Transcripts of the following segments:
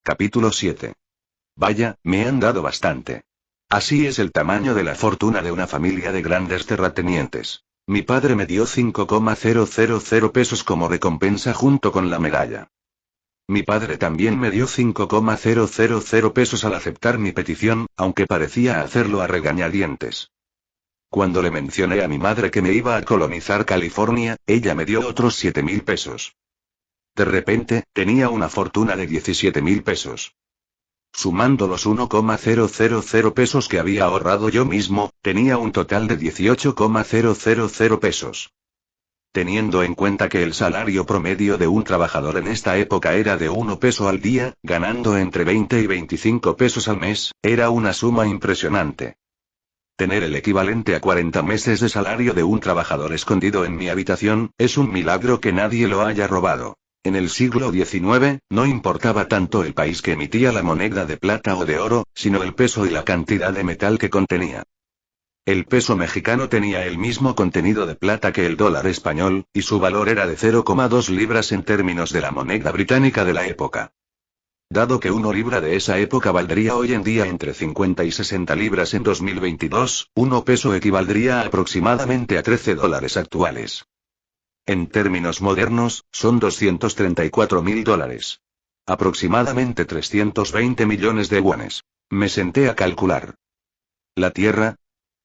Capítulo 7. Vaya, me han dado bastante. Así es el tamaño de la fortuna de una familia de grandes terratenientes. Mi padre me dio 5,000 pesos como recompensa junto con la medalla. Mi padre también me dio 5,000 pesos al aceptar mi petición, aunque parecía hacerlo a regañadientes. Cuando le mencioné a mi madre que me iba a colonizar California, ella me dio otros 7.000 pesos. De repente, tenía una fortuna de 17.000 pesos. Sumando los 1,000 pesos que había ahorrado yo mismo, tenía un total de 18,000 pesos. Teniendo en cuenta que el salario promedio de un trabajador en esta época era de 1 peso al día, ganando entre 20 y 25 pesos al mes, era una suma impresionante. Tener el equivalente a 40 meses de salario de un trabajador escondido en mi habitación, es un milagro que nadie lo haya robado. En el siglo XIX, no importaba tanto el país que emitía la moneda de plata o de oro, sino el peso y la cantidad de metal que contenía. El peso mexicano tenía el mismo contenido de plata que el dólar español, y su valor era de 0,2 libras en términos de la moneda británica de la época. Dado que 1 libra de esa época valdría hoy en día entre 50 y 60 libras en 2022, 1 peso equivaldría a aproximadamente a $13 actuales. En términos modernos, son 234.000 dólares. Aproximadamente 320 millones de yuanes. Me senté a calcular. ¿La tierra?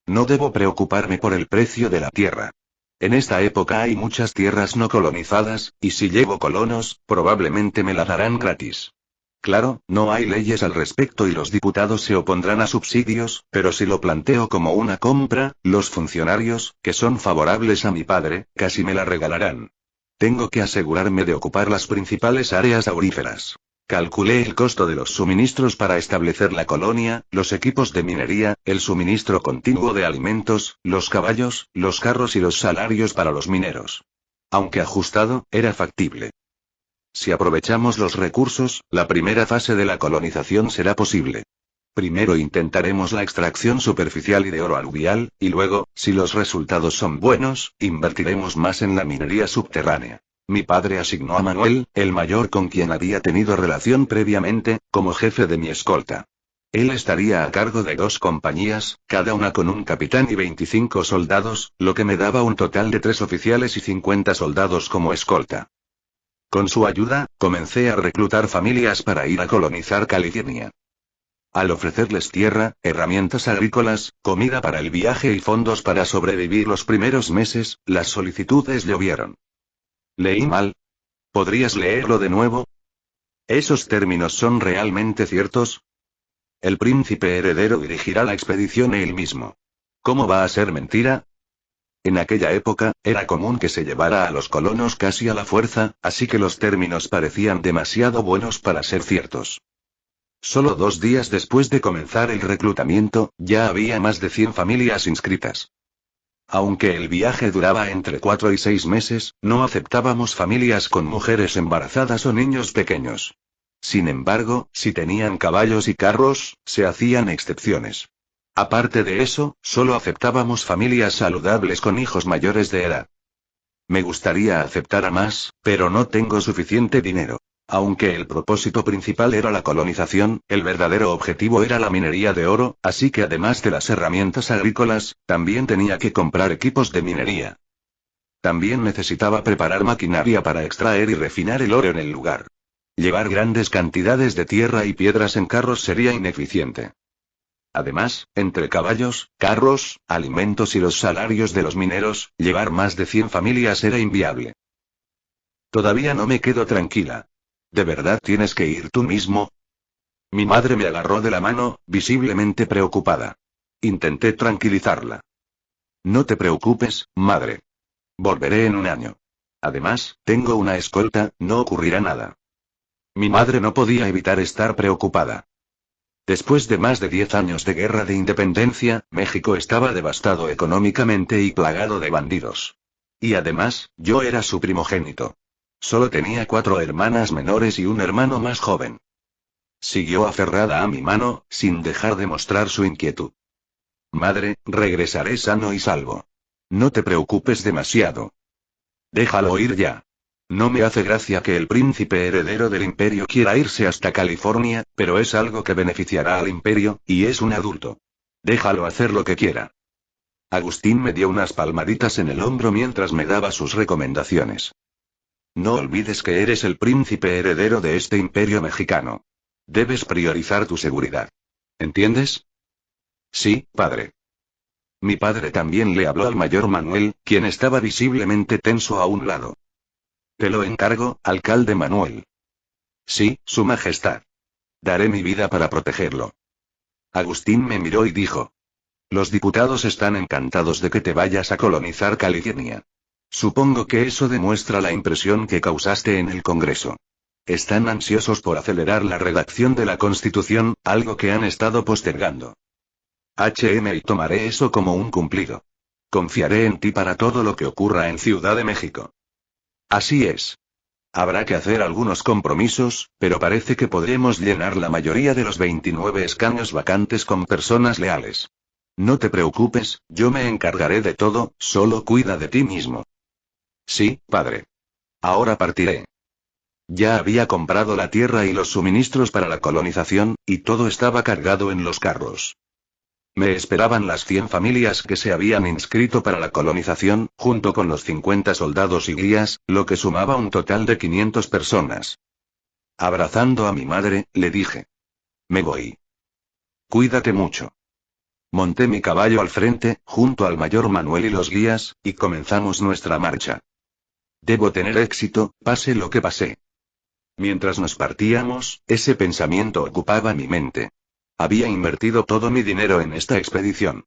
No debo preocuparme por el precio de la tierra. En esta época hay muchas tierras no colonizadas, y si llevo colonos, probablemente me la darán gratis. Claro, no hay leyes al respecto y los diputados se opondrán a subsidios, pero si lo planteo como una compra, los funcionarios, que son favorables a mi padre, casi me la regalarán. Tengo que asegurarme de ocupar las principales áreas auríferas. Calculé el costo de los suministros para establecer la colonia, los equipos de minería, el suministro continuo de alimentos, los caballos, los carros y los salarios para los mineros. Aunque ajustado, era factible. Si aprovechamos los recursos, la primera fase de la colonización será posible. Primero intentaremos la extracción superficial y de oro aluvial, y luego, si los resultados son buenos, invertiremos más en la minería subterránea. Mi padre asignó a Manuel, el mayor con quien había tenido relación previamente, como jefe de mi escolta. Él estaría a cargo de 2 compañías, cada una con un capitán y 25 soldados, lo que me daba un total de 3 oficiales y 50 soldados como escolta. Con su ayuda, comencé a reclutar familias para ir a colonizar California. Al ofrecerles tierra, herramientas agrícolas, comida para el viaje y fondos para sobrevivir los primeros meses, las solicitudes llovieron. ¿Leí mal? ¿Podrías leerlo de nuevo? ¿Esos términos son realmente ciertos? El príncipe heredero dirigirá la expedición él mismo. ¿Cómo va a ser mentira? En aquella época, era común que se llevara a los colonos casi a la fuerza, así que los términos parecían demasiado buenos para ser ciertos. Solo 2 días después de comenzar el reclutamiento, ya había más de 100 familias inscritas. Aunque el viaje duraba entre 4 y 6 meses, no aceptábamos familias con mujeres embarazadas o niños pequeños. Sin embargo, si tenían caballos y carros, se hacían excepciones. Aparte de eso, solo aceptábamos familias saludables con hijos mayores de edad. Me gustaría aceptar a más, pero no tengo suficiente dinero. Aunque el propósito principal era la colonización, el verdadero objetivo era la minería de oro, así que además de las herramientas agrícolas, también tenía que comprar equipos de minería. También necesitaba preparar maquinaria para extraer y refinar el oro en el lugar. Llevar grandes cantidades de tierra y piedras en carros sería ineficiente. Además, entre caballos, carros, alimentos y los salarios de los mineros, llevar más de 100 familias era inviable. Todavía no me quedo tranquila. ¿De verdad tienes que ir tú mismo? Mi madre me agarró de la mano, visiblemente preocupada. Intenté tranquilizarla. No te preocupes, madre. Volveré en un año. Además, tengo una escolta, no ocurrirá nada. Mi madre no podía evitar estar preocupada. Después de más de 10 años de guerra de independencia, México estaba devastado económicamente y plagado de bandidos. Y además, yo era su primogénito. Solo tenía 4 hermanas menores y un hermano más joven. Siguió aferrada a mi mano, sin dejar de mostrar su inquietud. Madre, regresaré sano y salvo. No te preocupes demasiado. Déjalo ir ya. No me hace gracia que el príncipe heredero del imperio quiera irse hasta California, pero es algo que beneficiará al imperio, y es un adulto. Déjalo hacer lo que quiera. Agustín me dio unas palmaditas en el hombro mientras me daba sus recomendaciones. No olvides que eres el príncipe heredero de este imperio mexicano. Debes priorizar tu seguridad. ¿Entiendes? Sí, padre. Mi padre también le habló al mayor Manuel, quien estaba visiblemente tenso a un lado. Te lo encargo, alcalde Manuel. Sí, su majestad. Daré mi vida para protegerlo. Agustín me miró y dijo. Los diputados están encantados de que te vayas a colonizar California. Supongo que eso demuestra la impresión que causaste en el Congreso. Están ansiosos por acelerar la redacción de la Constitución, algo que han estado postergando. Y tomaré eso como un cumplido. Confiaré en ti para todo lo que ocurra en Ciudad de México. Así es. Habrá que hacer algunos compromisos, pero parece que podremos llenar la mayoría de los 29 escaños vacantes con personas leales. No te preocupes, yo me encargaré de todo, solo cuida de ti mismo. Sí, padre. Ahora partiré. Ya había comprado la tierra y los suministros para la colonización, y todo estaba cargado en los carros. Me esperaban las 100 familias que se habían inscrito para la colonización, junto con los 50 soldados y guías, lo que sumaba un total de 500 personas. Abrazando a mi madre, le dije. Me voy. Cuídate mucho. Monté mi caballo al frente, junto al mayor Manuel y los guías, y comenzamos nuestra marcha. Debo tener éxito, pase lo que pase. Mientras nos partíamos, ese pensamiento ocupaba mi mente. Había invertido todo mi dinero en esta expedición.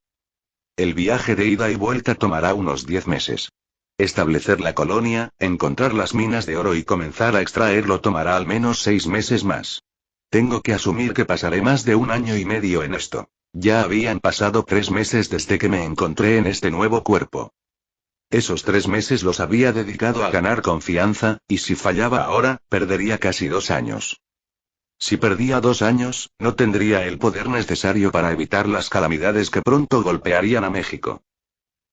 El viaje de ida y vuelta tomará unos 10 meses. Establecer la colonia, encontrar las minas de oro y comenzar a extraerlo tomará al menos 6 meses más. Tengo que asumir que pasaré más de 1 año y medio en esto. Ya habían pasado 3 meses desde que me encontré en este nuevo cuerpo. Esos 3 meses los había dedicado a ganar confianza, y si fallaba ahora, perdería casi 2 años. Si perdía 2 años, no tendría el poder necesario para evitar las calamidades que pronto golpearían a México.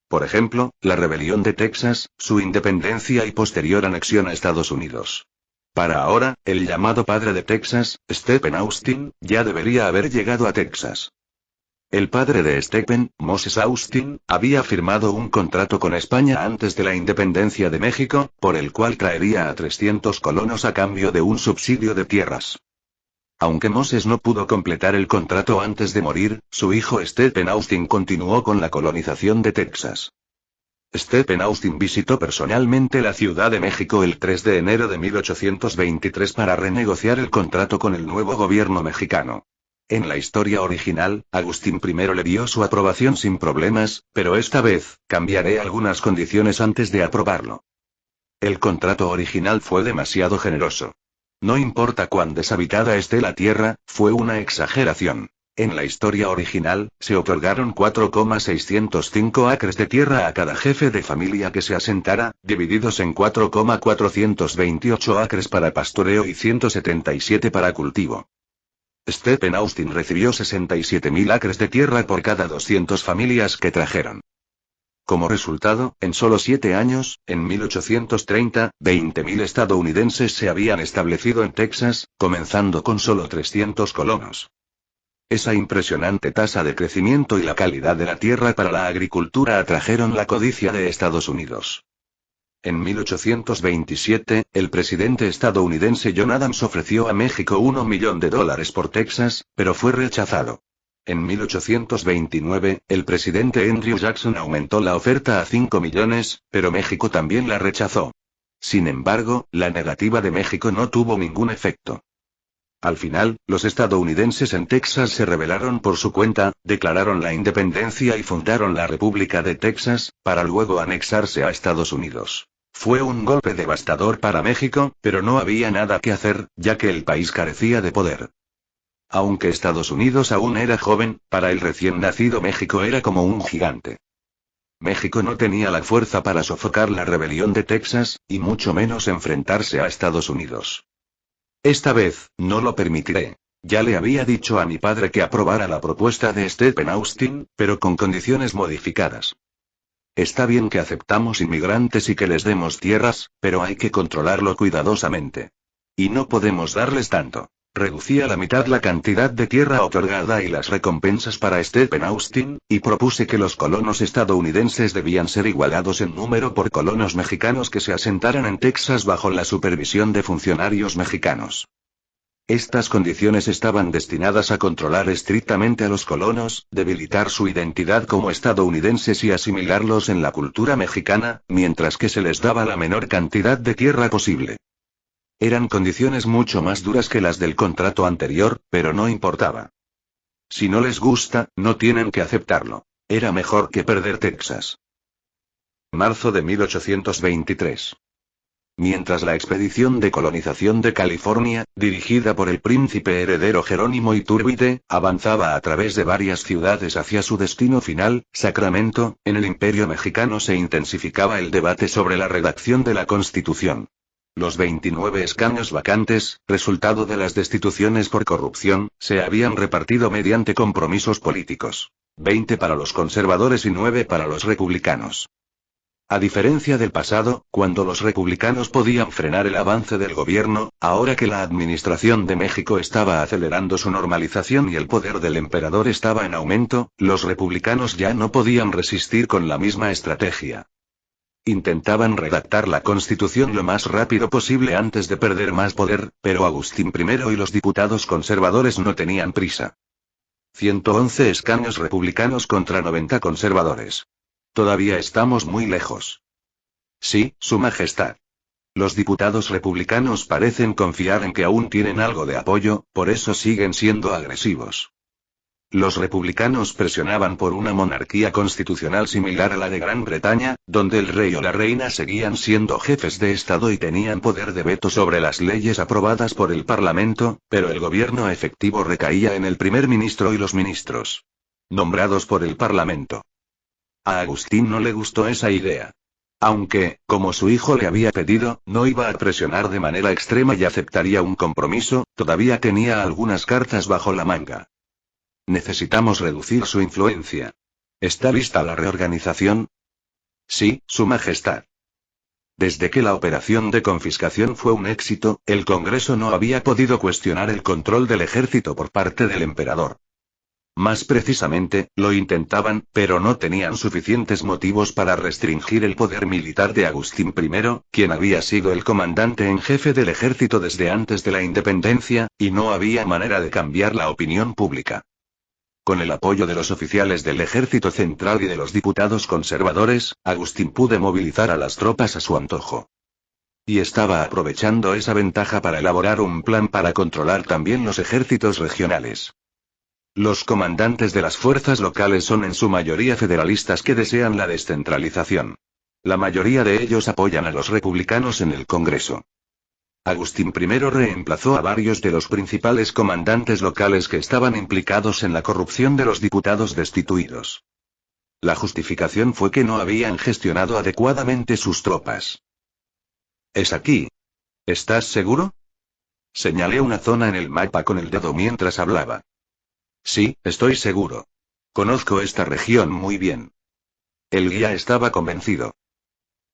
Por ejemplo, la rebelión de Texas, su independencia y posterior anexión a Estados Unidos. Para ahora, el llamado padre de Texas, Stephen Austin, ya debería haber llegado a Texas. El padre de Stephen, Moses Austin, había firmado un contrato con España antes de la independencia de México, por el cual traería a 300 colonos a cambio de un subsidio de tierras. Aunque Moses no pudo completar el contrato antes de morir, su hijo Stephen Austin continuó con la colonización de Texas. Stephen Austin visitó personalmente la Ciudad de México el 3 de enero de 1823 para renegociar el contrato con el nuevo gobierno mexicano. En la historia original, Agustín I le dio su aprobación sin problemas, pero esta vez, cambiaré algunas condiciones antes de aprobarlo. El contrato original fue demasiado generoso. No importa cuán deshabitada esté la tierra, fue una exageración. En la historia original, se otorgaron 4,605 acres de tierra a cada jefe de familia que se asentara, divididos en 4,428 acres para pastoreo y 177 para cultivo. Stephen Austin recibió 67.000 acres de tierra por cada 200 familias que trajeron. Como resultado, en solo 7 años, en 1830, 20.000 estadounidenses se habían establecido en Texas, comenzando con solo 300 colonos. Esa impresionante tasa de crecimiento y la calidad de la tierra para la agricultura atrajeron la codicia de Estados Unidos. En 1827, el presidente estadounidense John Adams ofreció a México $1 millón por Texas, pero fue rechazado. En 1829, el presidente Andrew Jackson aumentó la oferta a 5 millones, pero México también la rechazó. Sin embargo, la negativa de México no tuvo ningún efecto. Al final, los estadounidenses en Texas se rebelaron por su cuenta, declararon la independencia y fundaron la República de Texas, para luego anexarse a Estados Unidos. Fue un golpe devastador para México, pero no había nada que hacer, ya que el país carecía de poder. Aunque Estados Unidos aún era joven, para el recién nacido México era como un gigante. México no tenía la fuerza para sofocar la rebelión de Texas, y mucho menos enfrentarse a Estados Unidos. Esta vez, no lo permitiré. Ya le había dicho a mi padre que aprobara la propuesta de Stephen Austin, pero con condiciones modificadas. Está bien que aceptamos inmigrantes y que les demos tierras, pero hay que controlarlo cuidadosamente. Y no podemos darles tanto. Reducí a la mitad la cantidad de tierra otorgada y las recompensas para Stephen Austin, y propuse que los colonos estadounidenses debían ser igualados en número por colonos mexicanos que se asentaran en Texas bajo la supervisión de funcionarios mexicanos. Estas condiciones estaban destinadas a controlar estrictamente a los colonos, debilitar su identidad como estadounidenses y asimilarlos en la cultura mexicana, mientras que se les daba la menor cantidad de tierra posible. Eran condiciones mucho más duras que las del contrato anterior, pero no importaba. Si no les gusta, no tienen que aceptarlo. Era mejor que perder Texas. Marzo de 1823. Mientras la expedición de colonización de California, dirigida por el príncipe heredero Jerónimo Iturbide, avanzaba a través de varias ciudades hacia su destino final, Sacramento, en el Imperio Mexicano se intensificaba el debate sobre la redacción de la Constitución. Los 29 escaños vacantes, resultado de las destituciones por corrupción, se habían repartido mediante compromisos políticos. 20 para los conservadores y 9 para los republicanos. A diferencia del pasado, cuando los republicanos podían frenar el avance del gobierno, ahora que la administración de México estaba acelerando su normalización y el poder del emperador estaba en aumento, los republicanos ya no podían resistir con la misma estrategia. Intentaban redactar la Constitución lo más rápido posible antes de perder más poder, pero Agustín I y los diputados conservadores no tenían prisa. 111 escaños republicanos contra 90 conservadores. Todavía estamos muy lejos. Sí, Su Majestad. Los diputados republicanos parecen confiar en que aún tienen algo de apoyo, por eso siguen siendo agresivos. Los republicanos presionaban por una monarquía constitucional similar a la de Gran Bretaña, donde el rey o la reina seguían siendo jefes de Estado y tenían poder de veto sobre las leyes aprobadas por el Parlamento, pero el gobierno efectivo recaía en el primer ministro y los ministros, nombrados por el Parlamento. A Agustín no le gustó esa idea. Aunque, como su hijo le había pedido, no iba a presionar de manera extrema y aceptaría un compromiso, todavía tenía algunas cartas bajo la manga. Necesitamos reducir su influencia. ¿Está lista la reorganización? Sí, Su Majestad. Desde que la operación de confiscación fue un éxito, el Congreso no había podido cuestionar el control del ejército por parte del emperador. Más precisamente, lo intentaban, pero no tenían suficientes motivos para restringir el poder militar de Agustín I, quien había sido el comandante en jefe del ejército desde antes de la independencia, y no había manera de cambiar la opinión pública. Con el apoyo de los oficiales del Ejército Central y de los diputados conservadores, Agustín pudo movilizar a las tropas a su antojo. Y estaba aprovechando esa ventaja para elaborar un plan para controlar también los ejércitos regionales. Los comandantes de las fuerzas locales son en su mayoría federalistas que desean la descentralización. La mayoría de ellos apoyan a los republicanos en el Congreso. Agustín I reemplazó a varios de los principales comandantes locales que estaban implicados en la corrupción de los diputados destituidos. La justificación fue que no habían gestionado adecuadamente sus tropas. Es aquí. ¿Estás seguro? Señalé una zona en el mapa con el dedo mientras hablaba. Sí, estoy seguro. Conozco esta región muy bien. El guía estaba convencido.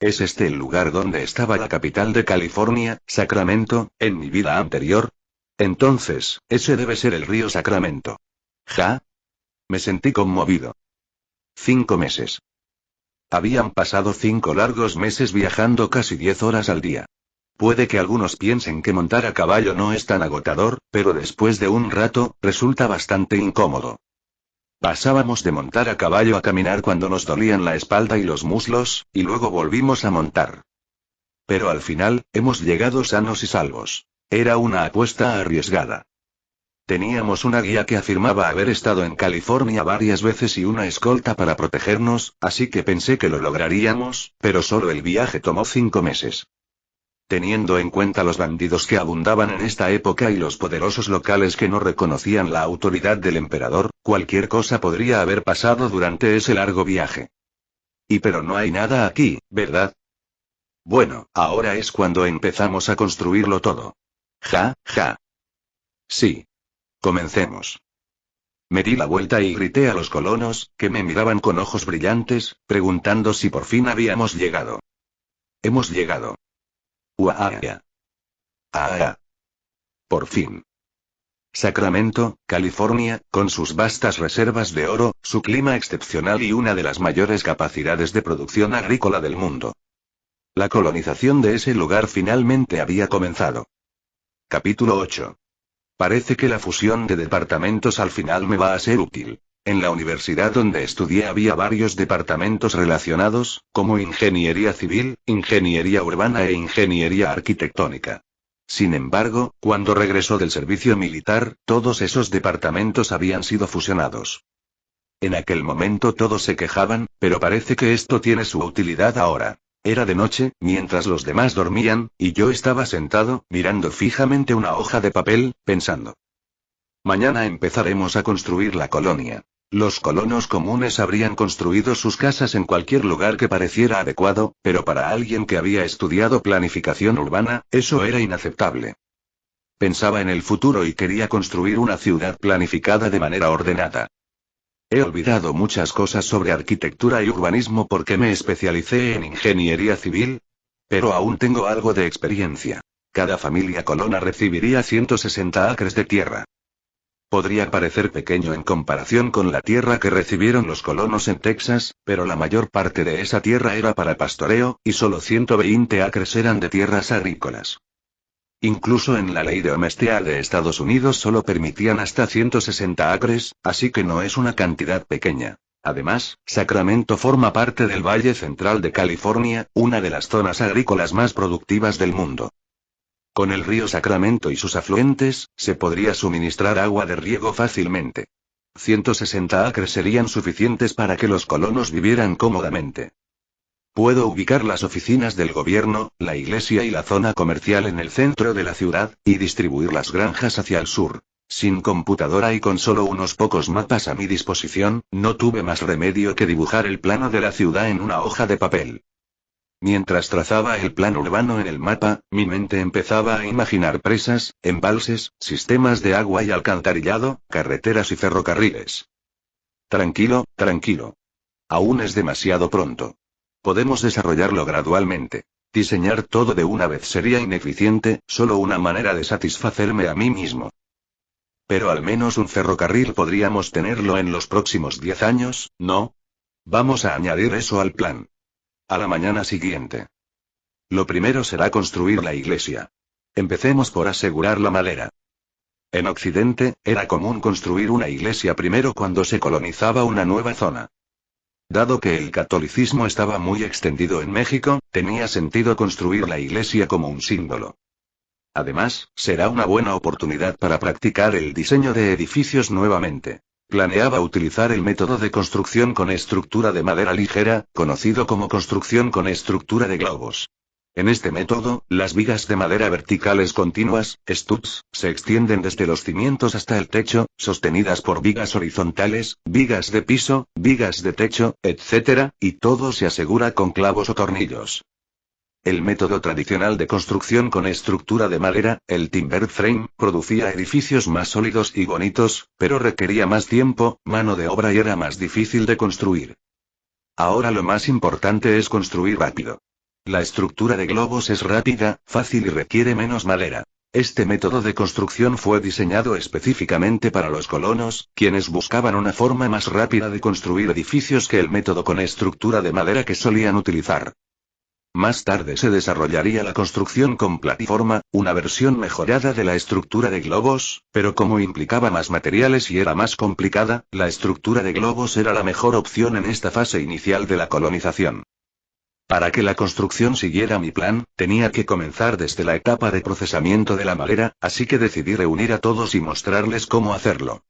¿Es este el lugar donde estaba la capital de California, Sacramento, en mi vida anterior? Entonces, ese debe ser el río Sacramento. ¿Ja? Me sentí conmovido. 5 meses. Habían pasado 5 largos meses viajando casi 10 horas al día. Puede que algunos piensen que montar a caballo no es tan agotador, pero después de un rato, resulta bastante incómodo. Pasábamos de montar a caballo a caminar cuando nos dolían la espalda y los muslos, y luego volvimos a montar. Pero al final, hemos llegado sanos y salvos. Era una apuesta arriesgada. Teníamos una guía que afirmaba haber estado en California varias veces y una escolta para protegernos, así que pensé que lo lograríamos, pero solo el viaje tomó 5 meses. Teniendo en cuenta los bandidos que abundaban en esta época y los poderosos locales que no reconocían la autoridad del emperador, cualquier cosa podría haber pasado durante ese largo viaje. Pero no hay nada aquí, ¿verdad? Bueno, ahora es cuando empezamos a construirlo todo. Ja, ja. Sí. Comencemos. Me di la vuelta y grité a los colonos, que me miraban con ojos brillantes, preguntando si por fin habíamos llegado. Hemos llegado. ¡Uaaa! ¡Ah! Por fin. Sacramento, California, con sus vastas reservas de oro, su clima excepcional y una de las mayores capacidades de producción agrícola del mundo. La colonización de ese lugar finalmente había comenzado. Capítulo 8. Parece que la fusión de departamentos al final me va a ser útil. En la universidad donde estudié había varios departamentos relacionados, como ingeniería civil, ingeniería urbana e ingeniería arquitectónica. Sin embargo, cuando regresó del servicio militar, todos esos departamentos habían sido fusionados. En aquel momento todos se quejaban, pero parece que esto tiene su utilidad ahora. Era de noche, mientras los demás dormían, y yo estaba sentado, mirando fijamente una hoja de papel, pensando. Mañana empezaremos a construir la colonia. Los colonos comunes habrían construido sus casas en cualquier lugar que pareciera adecuado, pero para alguien que había estudiado planificación urbana, eso era inaceptable. Pensaba en el futuro y quería construir una ciudad planificada de manera ordenada. He olvidado muchas cosas sobre arquitectura y urbanismo porque me especialicé en ingeniería civil, pero aún tengo algo de experiencia. Cada familia colona recibiría 160 acres de tierra. Podría parecer pequeño en comparación con la tierra que recibieron los colonos en Texas, pero la mayor parte de esa tierra era para pastoreo, y solo 120 acres eran de tierras agrícolas. Incluso en la ley de Homestead de Estados Unidos solo permitían hasta 160 acres, así que no es una cantidad pequeña. Además, Sacramento forma parte del Valle Central de California, una de las zonas agrícolas más productivas del mundo. Con el río Sacramento y sus afluentes, se podría suministrar agua de riego fácilmente. 160 acres serían suficientes para que los colonos vivieran cómodamente. Puedo ubicar las oficinas del gobierno, la iglesia y la zona comercial en el centro de la ciudad, y distribuir las granjas hacia el sur. Sin computadora y con solo unos pocos mapas a mi disposición, no tuve más remedio que dibujar el plano de la ciudad en una hoja de papel. Mientras trazaba el plan urbano en el mapa, mi mente empezaba a imaginar presas, embalses, sistemas de agua y alcantarillado, carreteras y ferrocarriles. Tranquilo, tranquilo. Aún es demasiado pronto. Podemos desarrollarlo gradualmente. Diseñar todo de una vez sería ineficiente, solo una manera de satisfacerme a mí mismo. Pero al menos un ferrocarril podríamos tenerlo en los próximos 10 años, ¿no? Vamos a añadir eso al plan. A la mañana siguiente. Lo primero será construir la iglesia. Empecemos por asegurar la madera. En Occidente, era común construir una iglesia primero cuando se colonizaba una nueva zona. Dado que el catolicismo estaba muy extendido en México, tenía sentido construir la iglesia como un símbolo. Además, será una buena oportunidad para practicar el diseño de edificios nuevamente. Planeaba utilizar el método de construcción con estructura de madera ligera, conocido como construcción con estructura de globos. En este método, las vigas de madera verticales continuas, studs, se extienden desde los cimientos hasta el techo, sostenidas por vigas horizontales, vigas de piso, vigas de techo, etc., y todo se asegura con clavos o tornillos. El método tradicional de construcción con estructura de madera, el timber frame, producía edificios más sólidos y bonitos, pero requería más tiempo, mano de obra y era más difícil de construir. Ahora lo más importante es construir rápido. La estructura de globos es rápida, fácil y requiere menos madera. Este método de construcción fue diseñado específicamente para los colonos, quienes buscaban una forma más rápida de construir edificios que el método con estructura de madera que solían utilizar. Más tarde se desarrollaría la construcción con plataforma, una versión mejorada de la estructura de globos, pero como implicaba más materiales y era más complicada, la estructura de globos era la mejor opción en esta fase inicial de la colonización. Para que la construcción siguiera mi plan, tenía que comenzar desde la etapa de procesamiento de la madera, así que decidí reunir a todos y mostrarles cómo hacerlo.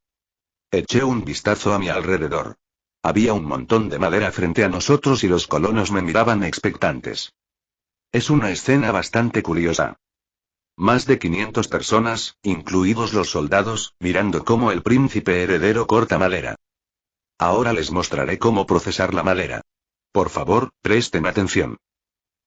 Eché un vistazo a mi alrededor. Había un montón de madera frente a nosotros y los colonos me miraban expectantes. Es una escena bastante curiosa. Más de 500 personas, incluidos los soldados, mirando cómo el príncipe heredero corta madera. Ahora les mostraré cómo procesar la madera. Por favor, presten atención.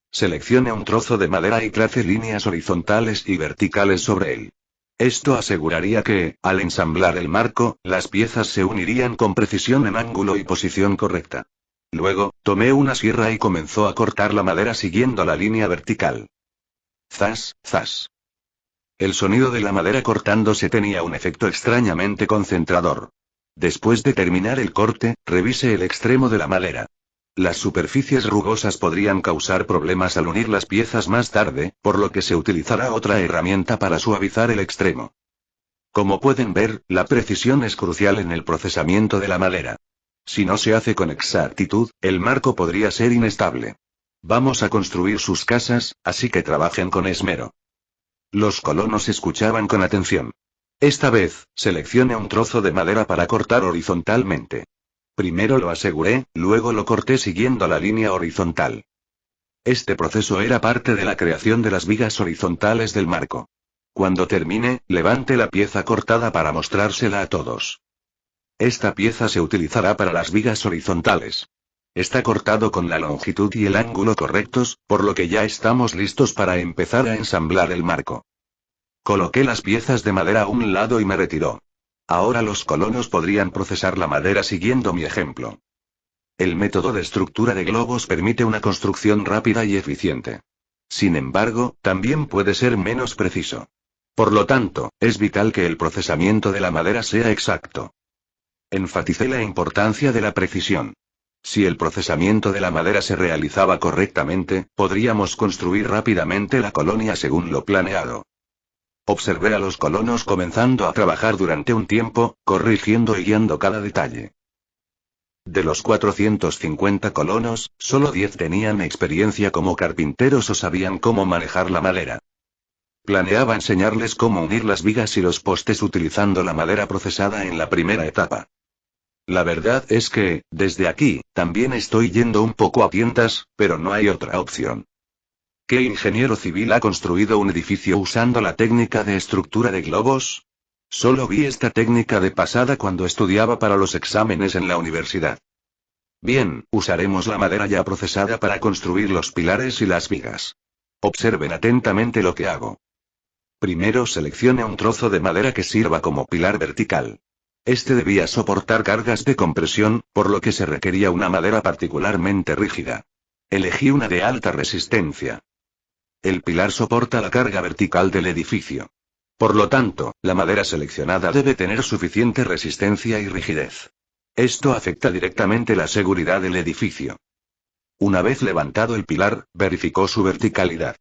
Seleccione un trozo de madera y trace líneas horizontales y verticales sobre él. Esto aseguraría que, al ensamblar el marco, las piezas se unirían con precisión en ángulo y posición correcta. Luego, tomé una sierra y comenzó a cortar la madera siguiendo la línea vertical. Zas, zas. El sonido de la madera cortándose tenía un efecto extrañamente concentrador. Después de terminar el corte, revise el extremo de la madera. Las superficies rugosas podrían causar problemas al unir las piezas más tarde, por lo que se utilizará otra herramienta para suavizar el extremo. Como pueden ver, la precisión es crucial en el procesamiento de la madera. Si no se hace con exactitud, el marco podría ser inestable. Vamos a construir sus casas, así que trabajen con esmero. Los colonos escuchaban con atención. Esta vez, seleccione un trozo de madera para cortar horizontalmente. Primero lo aseguré, luego lo corté siguiendo la línea horizontal. Este proceso era parte de la creación de las vigas horizontales del marco. Cuando termine, levante la pieza cortada para mostrársela a todos. Esta pieza se utilizará para las vigas horizontales. Está cortado con la longitud y el ángulo correctos, por lo que ya estamos listos para empezar a ensamblar el marco. Coloqué las piezas de madera a un lado y me retiró. Ahora los colonos podrían procesar la madera siguiendo mi ejemplo. El método de estructura de globos permite una construcción rápida y eficiente. Sin embargo, también puede ser menos preciso. Por lo tanto, es vital que el procesamiento de la madera sea exacto. Enfaticé la importancia de la precisión. Si el procesamiento de la madera se realizaba correctamente, podríamos construir rápidamente la colonia según lo planeado. Observé a los colonos comenzando a trabajar durante un tiempo, corrigiendo y guiando cada detalle. De los 450 colonos, solo 10 tenían experiencia como carpinteros o sabían cómo manejar la madera. Planeaba enseñarles cómo unir las vigas y los postes utilizando la madera procesada en la primera etapa. La verdad es que, desde aquí, también estoy yendo un poco a tientas, pero no hay otra opción. ¿Qué ingeniero civil ha construido un edificio usando la técnica de estructura de globos? Solo vi esta técnica de pasada cuando estudiaba para los exámenes en la universidad. Bien, usaremos la madera ya procesada para construir los pilares y las vigas. Observen atentamente lo que hago. Primero seleccione un trozo de madera que sirva como pilar vertical. Este debía soportar cargas de compresión, por lo que se requería una madera particularmente rígida. Elegí una de alta resistencia. El pilar soporta la carga vertical del edificio. Por lo tanto, la madera seleccionada debe tener suficiente resistencia y rigidez. Esto afecta directamente la seguridad del edificio. Una vez levantado el pilar, verificó su verticalidad.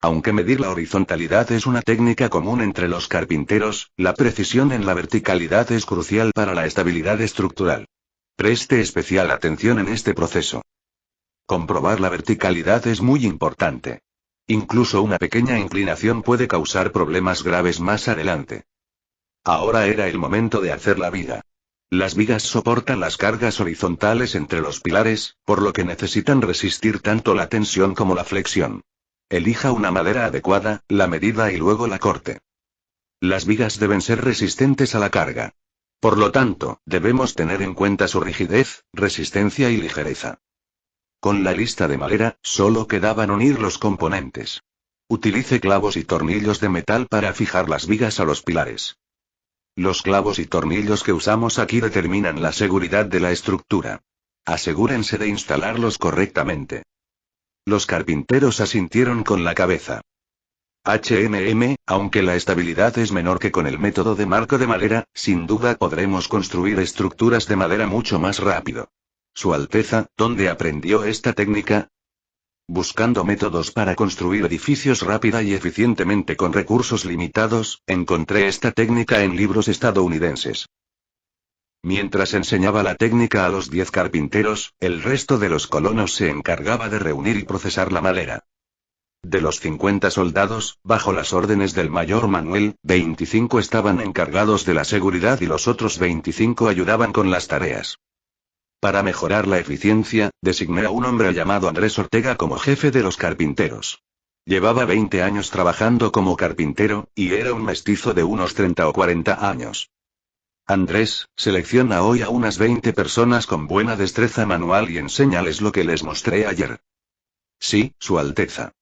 Aunque medir la horizontalidad es una técnica común entre los carpinteros, la precisión en la verticalidad es crucial para la estabilidad estructural. Preste especial atención en este proceso. Comprobar la verticalidad es muy importante. Incluso una pequeña inclinación puede causar problemas graves más adelante. Ahora era el momento de hacer la viga. Las vigas soportan las cargas horizontales entre los pilares, por lo que necesitan resistir tanto la tensión como la flexión. Elija una madera adecuada, la medida y luego la corte. Las vigas deben ser resistentes a la carga. Por lo tanto, debemos tener en cuenta su rigidez, resistencia y ligereza. Con la lista de madera, solo quedaban unir los componentes. Utilice clavos y tornillos de metal para fijar las vigas a los pilares. Los clavos y tornillos que usamos aquí determinan la seguridad de la estructura. Asegúrense de instalarlos correctamente. Los carpinteros asintieron con la cabeza. Aunque la estabilidad es menor que con el método de marco de madera, sin duda podremos construir estructuras de madera mucho más rápido. Su Alteza, ¿dónde aprendió esta técnica? Buscando métodos para construir edificios rápida y eficientemente con recursos limitados, encontré esta técnica en libros estadounidenses. Mientras enseñaba la técnica a los 10 carpinteros, el resto de los colonos se encargaba de reunir y procesar la madera. De los 50 soldados, bajo las órdenes del mayor Manuel, 25 estaban encargados de la seguridad y los otros 25 ayudaban con las tareas. Para mejorar la eficiencia, designé a un hombre llamado Andrés Ortega como jefe de los carpinteros. Llevaba 20 años trabajando como carpintero, y era un mestizo de unos 30 o 40 años. Andrés, selecciona hoy a unas 20 personas con buena destreza manual y enséñales lo que les mostré ayer. Sí, Su Alteza.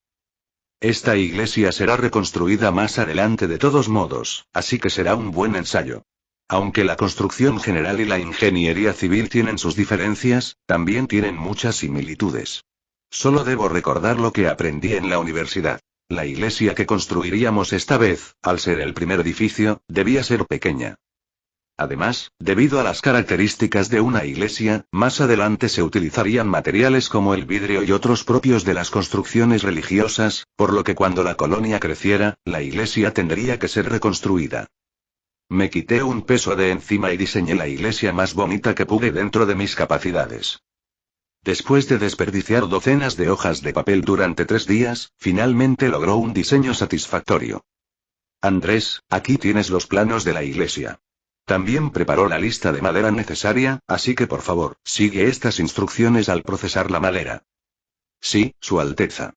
Esta iglesia será reconstruida más adelante de todos modos, así que será un buen ensayo. Aunque la construcción general y la ingeniería civil tienen sus diferencias, también tienen muchas similitudes. Solo debo recordar lo que aprendí en la universidad. La iglesia que construiríamos esta vez, al ser el primer edificio, debía ser pequeña. Además, debido a las características de una iglesia, más adelante se utilizarían materiales como el vidrio y otros propios de las construcciones religiosas, por lo que cuando la colonia creciera, la iglesia tendría que ser reconstruida. Me quité un peso de encima y diseñé la iglesia más bonita que pude dentro de mis capacidades. Después de desperdiciar docenas de hojas de papel durante 3 días, finalmente logró un diseño satisfactorio. Andrés, aquí tienes los planos de la iglesia. También preparó la lista de madera necesaria, así que por favor, sigue estas instrucciones al procesar la madera. Sí, Su Alteza.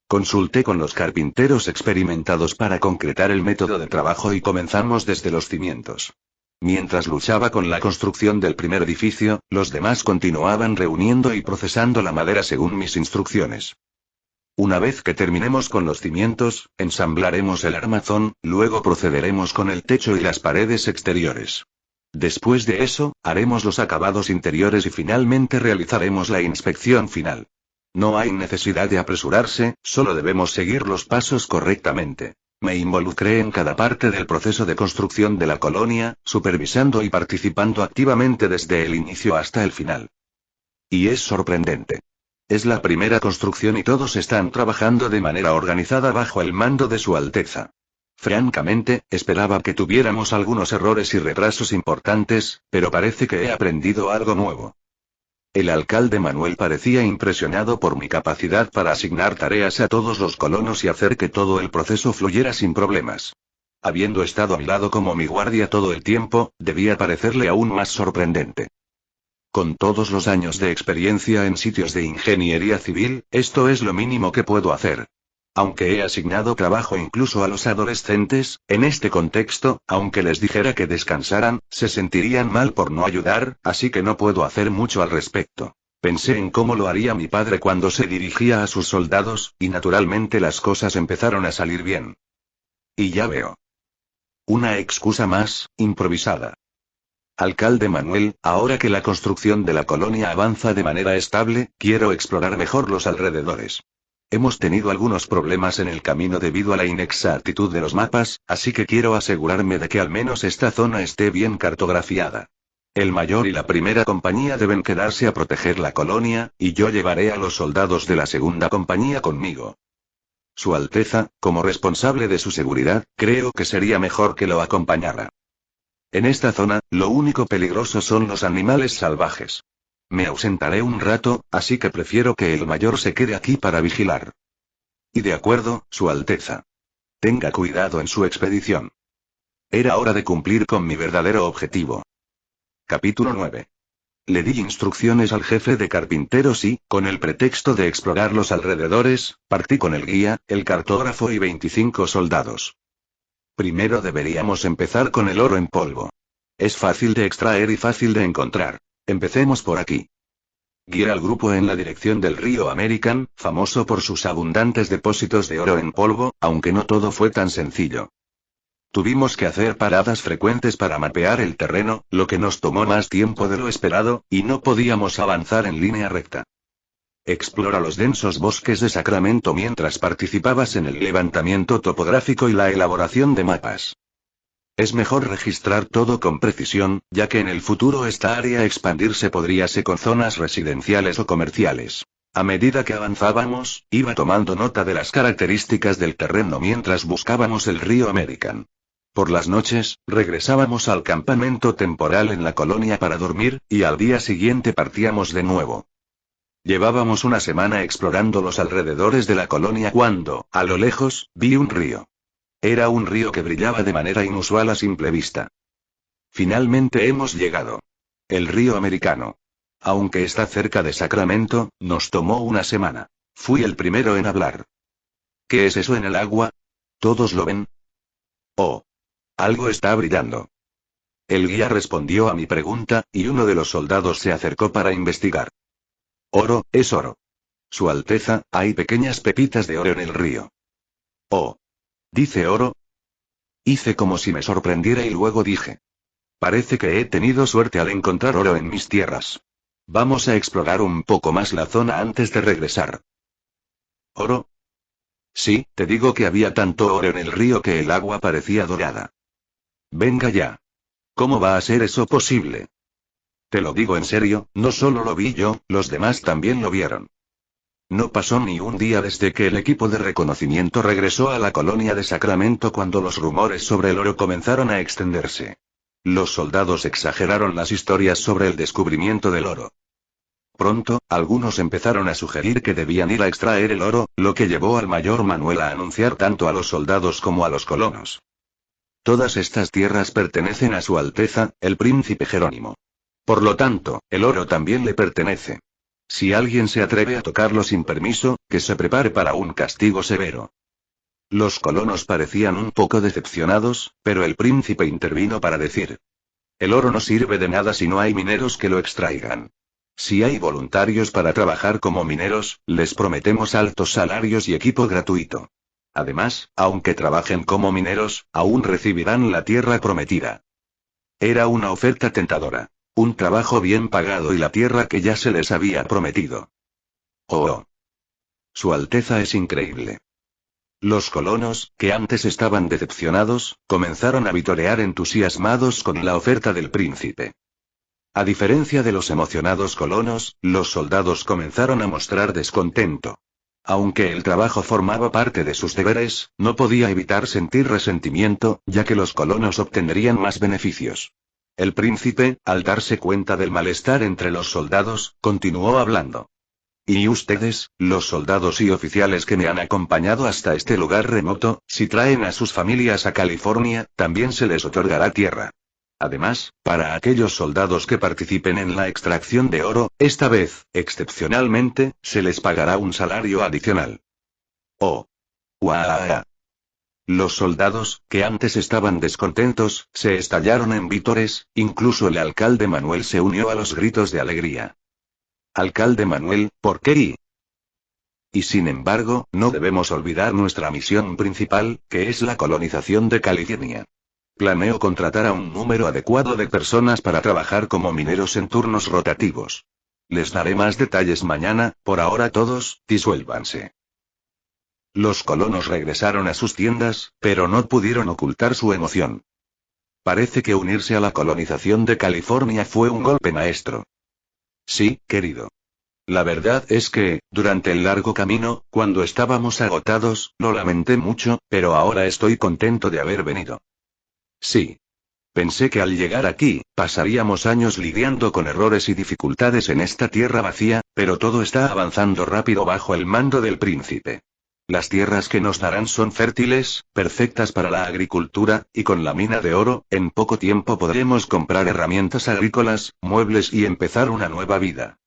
Consulté con los carpinteros experimentados para concretar el método de trabajo y comenzamos desde los cimientos. Mientras luchaba con la construcción del primer edificio, los demás continuaban reuniendo y procesando la madera según mis instrucciones. Una vez que terminemos con los cimientos, ensamblaremos el armazón, luego procederemos con el techo y las paredes exteriores. Después de eso, haremos los acabados interiores y finalmente realizaremos la inspección final. No hay necesidad de apresurarse, solo debemos seguir los pasos correctamente. Me involucré en cada parte del proceso de construcción de la colonia, supervisando y participando activamente desde el inicio hasta el final. Y es sorprendente. Es la primera construcción y todos están trabajando de manera organizada bajo el mando de Su Alteza. Francamente, esperaba que tuviéramos algunos errores y retrasos importantes, pero parece que he aprendido algo nuevo. El alcalde Manuel parecía impresionado por mi capacidad para asignar tareas a todos los colonos y hacer que todo el proceso fluyera sin problemas. Habiendo estado a mi lado como mi guardia todo el tiempo, debía parecerle aún más sorprendente. Con todos los años de experiencia en sitios de ingeniería civil, esto es lo mínimo que puedo hacer. Aunque he asignado trabajo incluso a los adolescentes, en este contexto, aunque les dijera que descansaran, se sentirían mal por no ayudar, así que no puedo hacer mucho al respecto. Pensé en cómo lo haría mi padre cuando se dirigía a sus soldados, y naturalmente las cosas empezaron a salir bien. Y ya veo. Una excusa más, improvisada. Alcalde Manuel, ahora que la construcción de la colonia avanza de manera estable, quiero explorar mejor los alrededores. Hemos tenido algunos problemas en el camino debido a la inexactitud de los mapas, así que quiero asegurarme de que al menos esta zona esté bien cartografiada. El mayor y la primera compañía deben quedarse a proteger la colonia, y yo llevaré a los soldados de la segunda compañía conmigo. Su Alteza, como responsable de su seguridad, creo que sería mejor que lo acompañara. En esta zona, lo único peligroso son los animales salvajes. Me ausentaré un rato, así que prefiero que el mayor se quede aquí para vigilar. Y de acuerdo, Su Alteza. Tenga cuidado en su expedición. Era hora de cumplir con mi verdadero objetivo. Capítulo 9. Le di instrucciones al jefe de carpinteros y, con el pretexto de explorar los alrededores, partí con el guía, el cartógrafo y 25 soldados. Primero deberíamos empezar con el oro en polvo. Es fácil de extraer y fácil de encontrar. Empecemos por aquí. Guié al grupo en la dirección del río American, famoso por sus abundantes depósitos de oro en polvo, aunque no todo fue tan sencillo. Tuvimos que hacer paradas frecuentes para mapear el terreno, lo que nos tomó más tiempo de lo esperado, y no podíamos avanzar en línea recta. Explora los densos bosques de Sacramento mientras participabas en el levantamiento topográfico y la elaboración de mapas. Es mejor registrar todo con precisión, ya que en el futuro esta área expandirse podríase con zonas residenciales o comerciales. A medida que avanzábamos, iba tomando nota de las características del terreno mientras buscábamos el río American. Por las noches, regresábamos al campamento temporal en la colonia para dormir, y al día siguiente partíamos de nuevo. Llevábamos una semana explorando los alrededores de la colonia cuando, a lo lejos, vi un río. Era un río que brillaba de manera inusual a simple vista. Finalmente hemos llegado. El río Americano. Aunque está cerca de Sacramento, nos tomó una semana. Fui el primero en hablar. ¿Qué es eso en el agua? ¿Todos lo ven? Oh. Algo está brillando. El guía respondió a mi pregunta, y uno de los soldados se acercó para investigar. Oro, es oro. Su Alteza, hay pequeñas pepitas de oro en el río. Oh. ¿Dice oro? Hice como si me sorprendiera y luego dije. Parece que he tenido suerte al encontrar oro en mis tierras. Vamos a explorar un poco más la zona antes de regresar. ¿Oro? Sí, te digo que había tanto oro en el río que el agua parecía dorada. Venga ya. ¿Cómo va a ser eso posible? Te lo digo en serio, no solo lo vi yo, los demás también lo vieron. No pasó ni un día desde que el equipo de reconocimiento regresó a la colonia de Sacramento cuando los rumores sobre el oro comenzaron a extenderse. Los soldados exageraron las historias sobre el descubrimiento del oro. Pronto, algunos empezaron a sugerir que debían ir a extraer el oro, lo que llevó al mayor Manuel a anunciar tanto a los soldados como a los colonos. Todas estas tierras pertenecen a Su Alteza, el príncipe Jerónimo. Por lo tanto, el oro también le pertenece. Si alguien se atreve a tocarlo sin permiso, que se prepare para un castigo severo. Los colonos parecían un poco decepcionados, pero el príncipe intervino para decir: el oro no sirve de nada si no hay mineros que lo extraigan. Si hay voluntarios para trabajar como mineros, les prometemos altos salarios y equipo gratuito. Además, aunque trabajen como mineros, aún recibirán la tierra prometida. Era una oferta tentadora. Un trabajo bien pagado y la tierra que ya se les había prometido. Oh. Su Alteza es increíble. Los colonos, que antes estaban decepcionados, comenzaron a vitorear entusiasmados con la oferta del príncipe. A diferencia de los emocionados colonos, los soldados comenzaron a mostrar descontento. Aunque el trabajo formaba parte de sus deberes, no podía evitar sentir resentimiento, ya que los colonos obtendrían más beneficios. El príncipe, al darse cuenta del malestar entre los soldados, continuó hablando. Y ustedes, los soldados y oficiales que me han acompañado hasta este lugar remoto, si traen a sus familias a California, también se les otorgará tierra. Además, para aquellos soldados que participen en la extracción de oro, esta vez, excepcionalmente, se les pagará un salario adicional. Oh. ¡Guau! Los soldados, que antes estaban descontentos, se estallaron en vítores, incluso el alcalde Manuel se unió a los gritos de alegría. Alcalde Manuel, ¿por qué? Y sin embargo, no debemos olvidar nuestra misión principal, que es la colonización de California. Planeo contratar a un número adecuado de personas para trabajar como mineros en turnos rotativos. Les daré más detalles mañana, por ahora todos, disuélvanse. Los colonos regresaron a sus tiendas, pero no pudieron ocultar su emoción. Parece que unirse a la colonización de California fue un golpe maestro. Sí, querido. La verdad es que, durante el largo camino, cuando estábamos agotados, lo lamenté mucho, pero ahora estoy contento de haber venido. Sí. Pensé que al llegar aquí, pasaríamos años lidiando con errores y dificultades en esta tierra vacía, pero todo está avanzando rápido bajo el mando del príncipe. Las tierras que nos darán son fértiles, perfectas para la agricultura, y con la mina de oro, en poco tiempo podremos comprar herramientas agrícolas, muebles y empezar una nueva vida.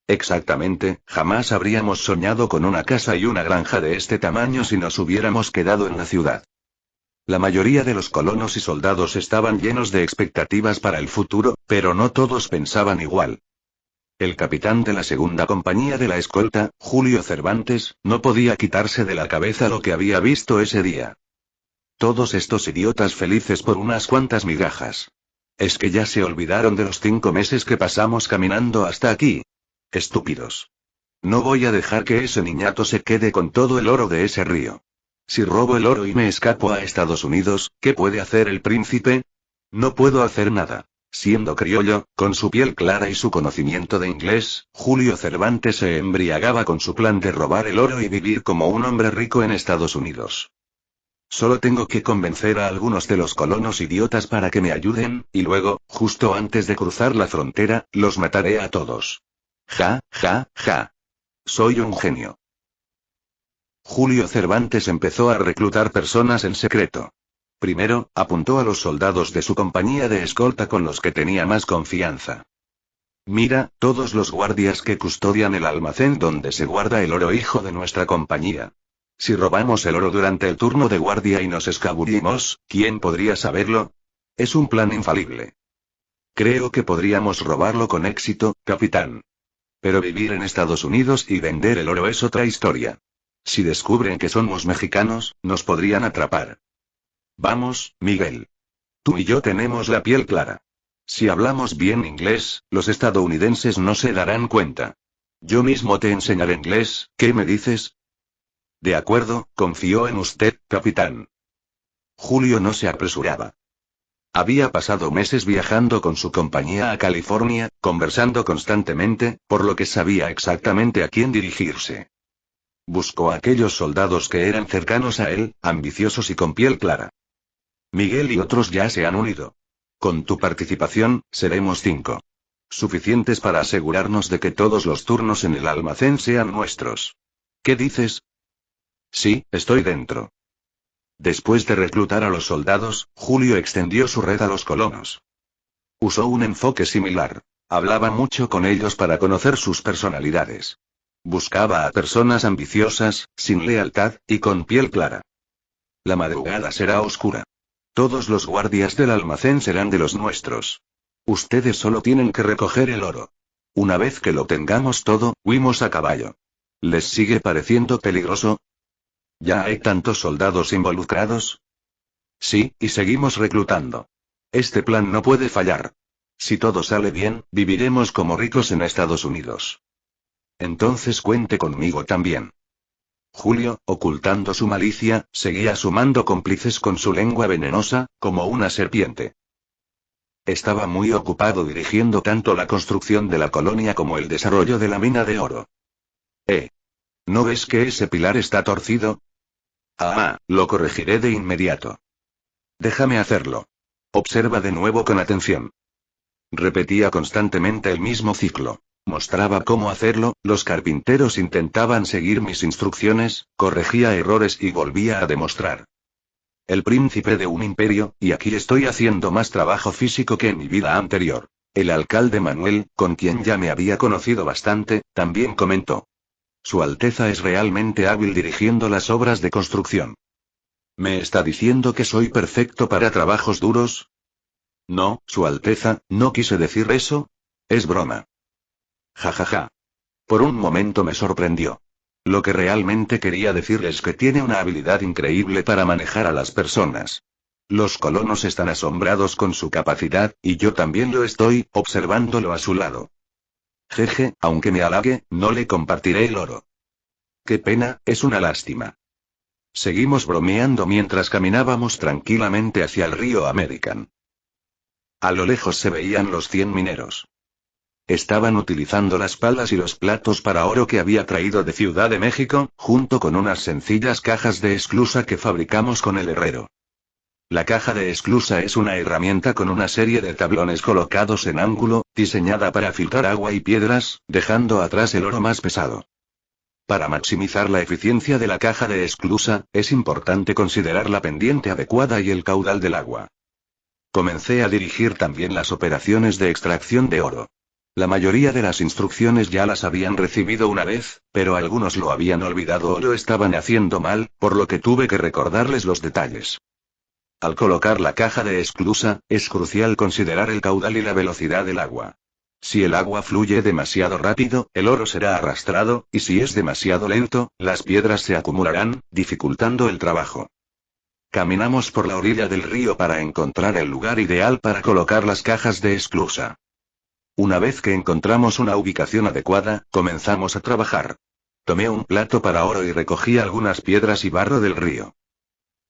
Exactamente, jamás habríamos soñado con una casa y una granja de este tamaño si nos hubiéramos quedado en la ciudad. La mayoría de los colonos y soldados estaban llenos de expectativas para el futuro, pero no todos pensaban igual. El capitán de la segunda compañía de la escolta, Julio Cervantes, no podía quitarse de la cabeza lo que había visto ese día. Todos estos idiotas felices por unas cuantas migajas. ¿Es que ya se olvidaron de los 5 meses que pasamos caminando hasta aquí? Estúpidos. No voy a dejar que ese niñato se quede con todo el oro de ese río. Si robo el oro y me escapo a Estados Unidos, ¿qué puede hacer el príncipe? No puedo hacer nada. Siendo criollo, con su piel clara y su conocimiento de inglés, Julio Cervantes se embriagaba con su plan de robar el oro y vivir como un hombre rico en Estados Unidos. Solo tengo que convencer a algunos de los colonos idiotas para que me ayuden, y luego, justo antes de cruzar la frontera, los mataré a todos. Ja, ja, ja. Soy un genio. Julio Cervantes empezó a reclutar personas en secreto. Primero, apuntó a los soldados de su compañía de escolta con los que tenía más confianza. Mira, todos los guardias que custodian el almacén donde se guarda el oro hijo de nuestra compañía. Si robamos el oro durante el turno de guardia y nos escabullimos, ¿quién podría saberlo? Es un plan infalible. Creo que podríamos robarlo con éxito, capitán. Pero vivir en Estados Unidos y vender el oro es otra historia. Si descubren que somos mexicanos, nos podrían atrapar. Vamos, Miguel. Tú y yo tenemos la piel clara. Si hablamos bien inglés, los estadounidenses no se darán cuenta. Yo mismo te enseñaré inglés, ¿qué me dices? De acuerdo, confío en usted, capitán. Julio no se apresuraba. Había pasado meses viajando con su compañía a California, conversando constantemente, por lo que sabía exactamente a quién dirigirse. Buscó a aquellos soldados que eran cercanos a él, ambiciosos y con piel clara. Miguel y otros ya se han unido. Con tu participación, seremos 5. Suficientes para asegurarnos de que todos los turnos en el almacén sean nuestros. ¿Qué dices? Sí, estoy dentro. Después de reclutar a los soldados, Julio extendió su red a los colonos. Usó un enfoque similar. Hablaba mucho con ellos para conocer sus personalidades. Buscaba a personas ambiciosas, sin lealtad, y con piel clara. La madrugada será oscura. Todos los guardias del almacén serán de los nuestros. Ustedes solo tienen que recoger el oro. Una vez que lo tengamos todo, huimos a caballo. ¿Les sigue pareciendo peligroso? ¿Ya hay tantos soldados involucrados? Sí, y seguimos reclutando. Este plan no puede fallar. Si todo sale bien, viviremos como ricos en Estados Unidos. Entonces cuente conmigo también. Julio, ocultando su malicia, seguía sumando cómplices con su lengua venenosa, como una serpiente. Estaba muy ocupado dirigiendo tanto la construcción de la colonia como el desarrollo de la mina de oro. ¿No ves que ese pilar está torcido? Lo corregiré de inmediato. Déjame hacerlo. Observa de nuevo con atención. Repetía constantemente el mismo ciclo. Mostraba cómo hacerlo, los carpinteros intentaban seguir mis instrucciones, corregía errores y volvía a demostrar. El príncipe de un imperio, y aquí estoy haciendo más trabajo físico que en mi vida anterior. El alcalde Manuel, con quien ya me había conocido bastante, también comentó. Su Alteza es realmente hábil dirigiendo las obras de construcción. ¿Me está diciendo que soy perfecto para trabajos duros? No, Su Alteza, no quise decir eso. Es broma. Ja. Por un momento me sorprendió. Lo que realmente quería decir es que tiene una habilidad increíble para manejar a las personas. Los colonos están asombrados con su capacidad, y yo también lo estoy, observándolo a su lado. Jeje, aunque me halague, no le compartiré el oro. Qué pena, es una lástima. Seguimos bromeando mientras caminábamos tranquilamente hacia el río American. A lo lejos se veían los 100 mineros. Estaban utilizando las palas y los platos para oro que había traído de Ciudad de México, junto con unas sencillas cajas de esclusa que fabricamos con el herrero. La caja de esclusa es una herramienta con una serie de tablones colocados en ángulo, diseñada para filtrar agua y piedras, dejando atrás el oro más pesado. Para maximizar la eficiencia de la caja de esclusa, es importante considerar la pendiente adecuada y el caudal del agua. Comencé a dirigir también las operaciones de extracción de oro. La mayoría de las instrucciones ya las habían recibido una vez, pero algunos lo habían olvidado o lo estaban haciendo mal, por lo que tuve que recordarles los detalles. Al colocar la caja de esclusa, es crucial considerar el caudal y la velocidad del agua. Si el agua fluye demasiado rápido, el oro será arrastrado, y si es demasiado lento, las piedras se acumularán, dificultando el trabajo. Caminamos por la orilla del río para encontrar el lugar ideal para colocar las cajas de esclusa. Una vez que encontramos una ubicación adecuada, comenzamos a trabajar. Tomé un plato para oro y recogí algunas piedras y barro del río.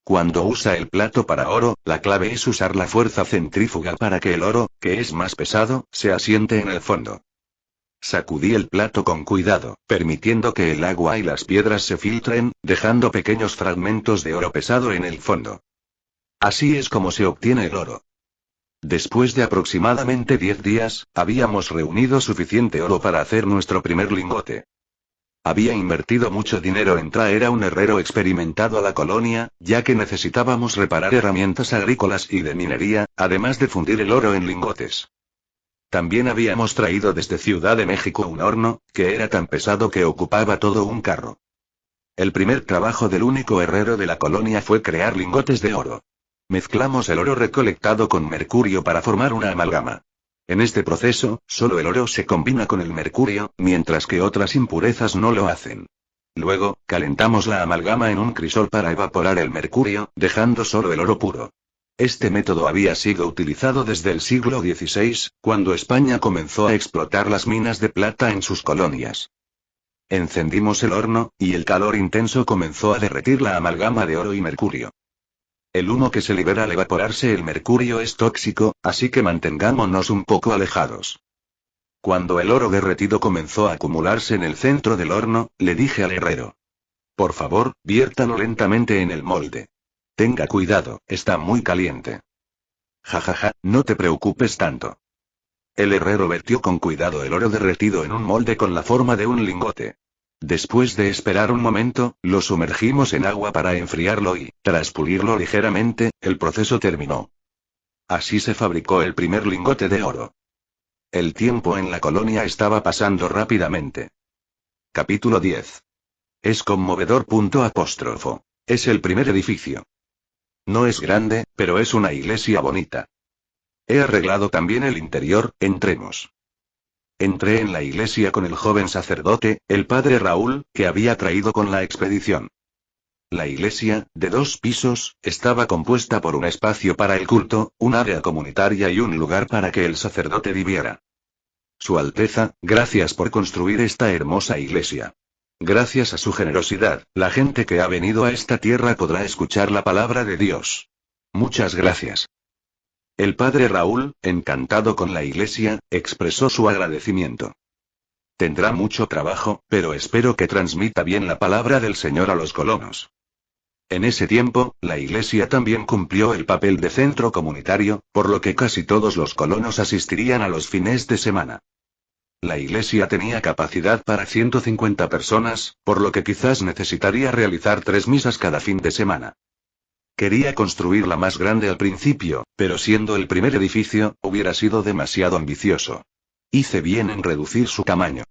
Cuando usa el plato para oro, la clave es usar la fuerza centrífuga para que el oro, que es más pesado, se asiente en el fondo. Sacudí el plato con cuidado, permitiendo que el agua y las piedras se filtren, dejando pequeños fragmentos de oro pesado en el fondo. Así es como se obtiene el oro. Después de aproximadamente 10 días, habíamos reunido suficiente oro para hacer nuestro primer lingote. Había invertido mucho dinero en traer a un herrero experimentado a la colonia, ya que necesitábamos reparar herramientas agrícolas y de minería, además de fundir el oro en lingotes. También habíamos traído desde Ciudad de México un horno, que era tan pesado que ocupaba todo un carro. El primer trabajo del único herrero de la colonia fue crear lingotes de oro. Mezclamos el oro recolectado con mercurio para formar una amalgama. En este proceso, solo el oro se combina con el mercurio, mientras que otras impurezas no lo hacen. Luego, calentamos la amalgama en un crisol para evaporar el mercurio, dejando solo el oro puro. Este método había sido utilizado desde el siglo XVI, cuando España comenzó a explotar las minas de plata en sus colonias. Encendimos el horno, y el calor intenso comenzó a derretir la amalgama de oro y mercurio. El humo que se libera al evaporarse el mercurio es tóxico, así que mantengámonos un poco alejados. Cuando el oro derretido comenzó a acumularse en el centro del horno, le dije al herrero: por favor, viértalo lentamente en el molde. Tenga cuidado, está muy caliente. Jajaja, no te preocupes tanto. El herrero vertió con cuidado el oro derretido en un molde con la forma de un lingote. Después de esperar un momento, lo sumergimos en agua para enfriarlo y, tras pulirlo ligeramente, el proceso terminó. Así se fabricó el primer lingote de oro. El tiempo en la colonia estaba pasando rápidamente. Capítulo 10. Es conmovedor. Es el primer edificio. No es grande, pero es una iglesia bonita. He arreglado también el interior, entremos. Entré en la iglesia con el joven sacerdote, el padre Raúl, que había traído con la expedición. La iglesia, de 2 pisos, estaba compuesta por un espacio para el culto, un área comunitaria y un lugar para que el sacerdote viviera. Su Alteza, gracias por construir esta hermosa iglesia. Gracias a su generosidad, la gente que ha venido a esta tierra podrá escuchar la palabra de Dios. Muchas gracias. El padre Raúl, encantado con la iglesia, expresó su agradecimiento. Tendrá mucho trabajo, pero espero que transmita bien la palabra del Señor a los colonos. En ese tiempo, la iglesia también cumplió el papel de centro comunitario, por lo que casi todos los colonos asistirían a los fines de semana. La iglesia tenía capacidad para 150 personas, por lo que quizás necesitaría realizar 3 misas cada fin de semana. Quería construir la más grande al principio, pero siendo el primer edificio, hubiera sido demasiado ambicioso. Hice bien en reducir su tamaño.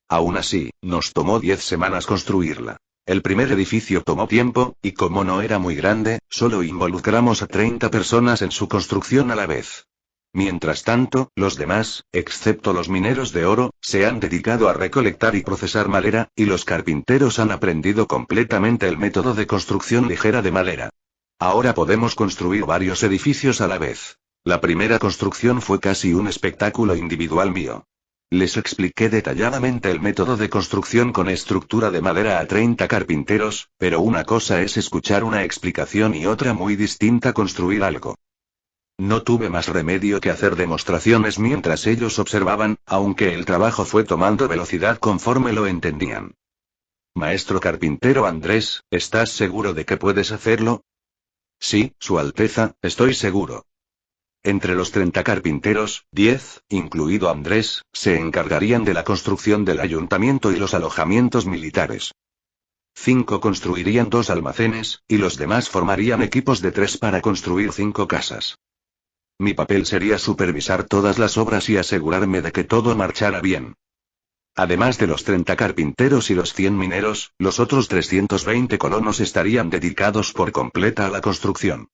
Aún así, nos tomó 10 semanas construirla. El primer edificio tomó tiempo, y como no era muy grande, solo involucramos a 30 personas en su construcción a la vez. Mientras tanto, los demás, excepto los mineros de oro, se han dedicado a recolectar y procesar madera, y los carpinteros han aprendido completamente el método de construcción ligera de madera. Ahora podemos construir varios edificios a la vez. La primera construcción fue casi un espectáculo individual mío. Les expliqué detalladamente el método de construcción con estructura de madera a 30 carpinteros, pero una cosa es escuchar una explicación y otra muy distinta construir algo. No tuve más remedio que hacer demostraciones mientras ellos observaban, aunque el trabajo fue tomando velocidad conforme lo entendían. Maestro carpintero Andrés, ¿estás seguro de que puedes hacerlo? Sí, Su Alteza, estoy seguro. Entre los 30 carpinteros, 10, incluido Andrés, se encargarían de la construcción del ayuntamiento y los alojamientos militares. 5 construirían 2 almacenes, y los demás formarían equipos de 3 para construir 5 casas. Mi papel sería supervisar todas las obras y asegurarme de que todo marchara bien. Además de los 30 carpinteros y los 100 mineros, los otros 320 colonos estarían dedicados por completa a la construcción.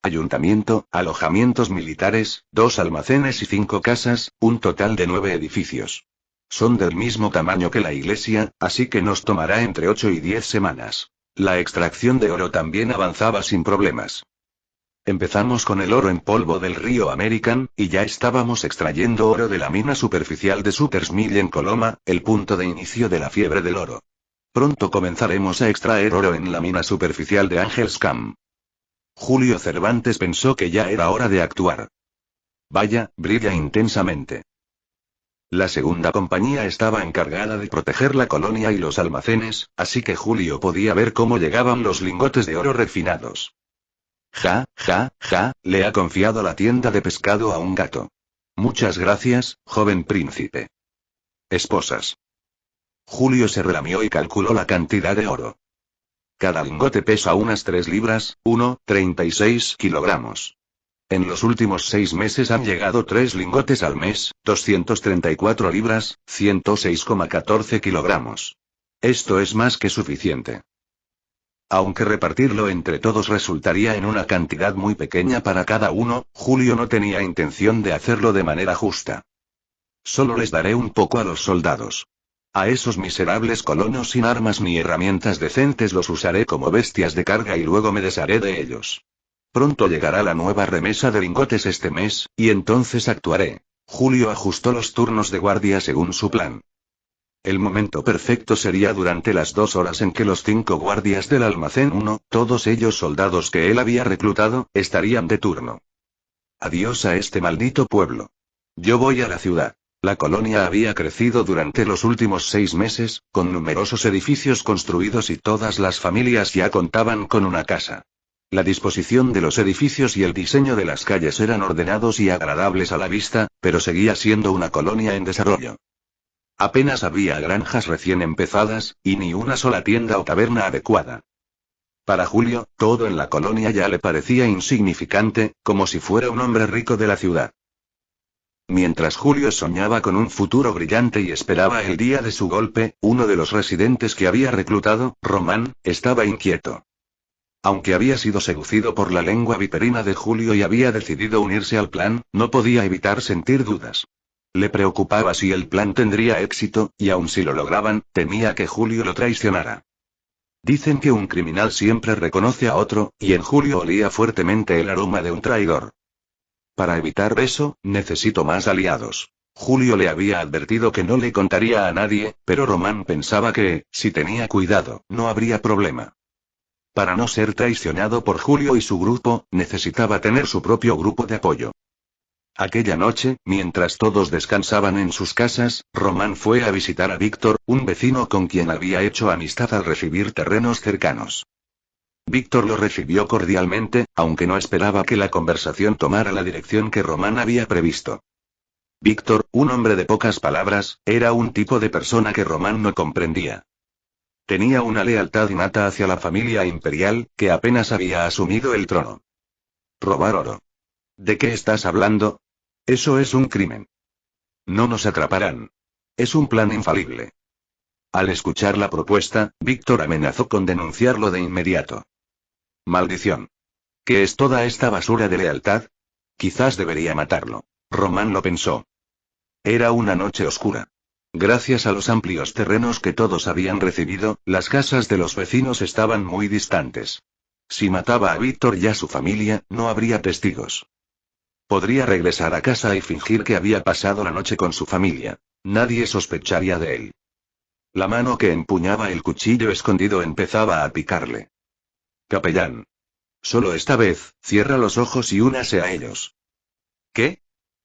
Ayuntamiento, alojamientos militares, 2 almacenes y 5 casas, un total de 9 edificios. Son del mismo tamaño que la iglesia, así que nos tomará entre 8 y 10 semanas. La extracción de oro también avanzaba sin problemas. Empezamos con el oro en polvo del río American, y ya estábamos extrayendo oro de la mina superficial de Sutter's Mill en Coloma, el punto de inicio de la fiebre del oro. Pronto comenzaremos a extraer oro en la mina superficial de Angels Camp. Julio Cervantes pensó que ya era hora de actuar. Vaya, brilla intensamente. La segunda compañía estaba encargada de proteger la colonia y los almacenes, así que Julio podía ver cómo llegaban los lingotes de oro refinados. Ja, le ha confiado la tienda de pescado a un gato. Muchas gracias, joven príncipe. Esposas. Julio se relamió y calculó la cantidad de oro. Cada lingote pesa unas 3 libras, 36 kilogramos. En los últimos 6 meses han llegado 3 lingotes al mes, 234 libras, 106,14 kilogramos. Esto es más que suficiente. Aunque repartirlo entre todos resultaría en una cantidad muy pequeña para cada uno, Julio no tenía intención de hacerlo de manera justa. Solo les daré un poco a los soldados. A esos miserables colonos sin armas ni herramientas decentes los usaré como bestias de carga y luego me desharé de ellos. Pronto llegará la nueva remesa de lingotes este mes, y entonces actuaré. Julio ajustó los turnos de guardia según su plan. El momento perfecto sería durante las 2 horas en que los 5 guardias del almacén 1, todos ellos soldados que él había reclutado, estarían de turno. Adiós a este maldito pueblo. Yo voy a la ciudad. La colonia había crecido durante los últimos 6 meses, con numerosos edificios construidos y todas las familias ya contaban con una casa. La disposición de los edificios y el diseño de las calles eran ordenados y agradables a la vista, pero seguía siendo una colonia en desarrollo. Apenas había granjas recién empezadas, y ni una sola tienda o taberna adecuada. Para Julio, todo en la colonia ya le parecía insignificante, como si fuera un hombre rico de la ciudad. Mientras Julio soñaba con un futuro brillante y esperaba el día de su golpe, uno de los residentes que había reclutado, Román, estaba inquieto. Aunque había sido seducido por la lengua viperina de Julio y había decidido unirse al plan, no podía evitar sentir dudas. Le preocupaba si el plan tendría éxito, y aun si lo lograban, temía que Julio lo traicionara. Dicen que un criminal siempre reconoce a otro, y en Julio olía fuertemente el aroma de un traidor. Para evitar eso, necesito más aliados. Julio le había advertido que no le contaría a nadie, pero Román pensaba que, si tenía cuidado, no habría problema. Para no ser traicionado por Julio y su grupo, necesitaba tener su propio grupo de apoyo. Aquella noche, mientras todos descansaban en sus casas, Román fue a visitar a Víctor, un vecino con quien había hecho amistad al recibir terrenos cercanos. Víctor lo recibió cordialmente, aunque no esperaba que la conversación tomara la dirección que Román había previsto. Víctor, un hombre de pocas palabras, era un tipo de persona que Román no comprendía. Tenía una lealtad innata hacia la familia imperial, que apenas había asumido el trono. Robar oro. ¿De qué estás hablando? Eso es un crimen. No nos atraparán. Es un plan infalible. Al escuchar la propuesta, Víctor amenazó con denunciarlo de inmediato. Maldición. ¿Qué es toda esta basura de lealtad? Quizás debería matarlo. Román lo pensó. Era una noche oscura. Gracias a los amplios terrenos que todos habían recibido, las casas de los vecinos estaban muy distantes. Si mataba a Víctor y a su familia, no habría testigos. Podría regresar a casa y fingir que había pasado la noche con su familia. Nadie sospecharía de él. La mano que empuñaba el cuchillo escondido empezaba a picarle. Capellán. Solo esta vez, cierra los ojos y únase a ellos. ¿Qué?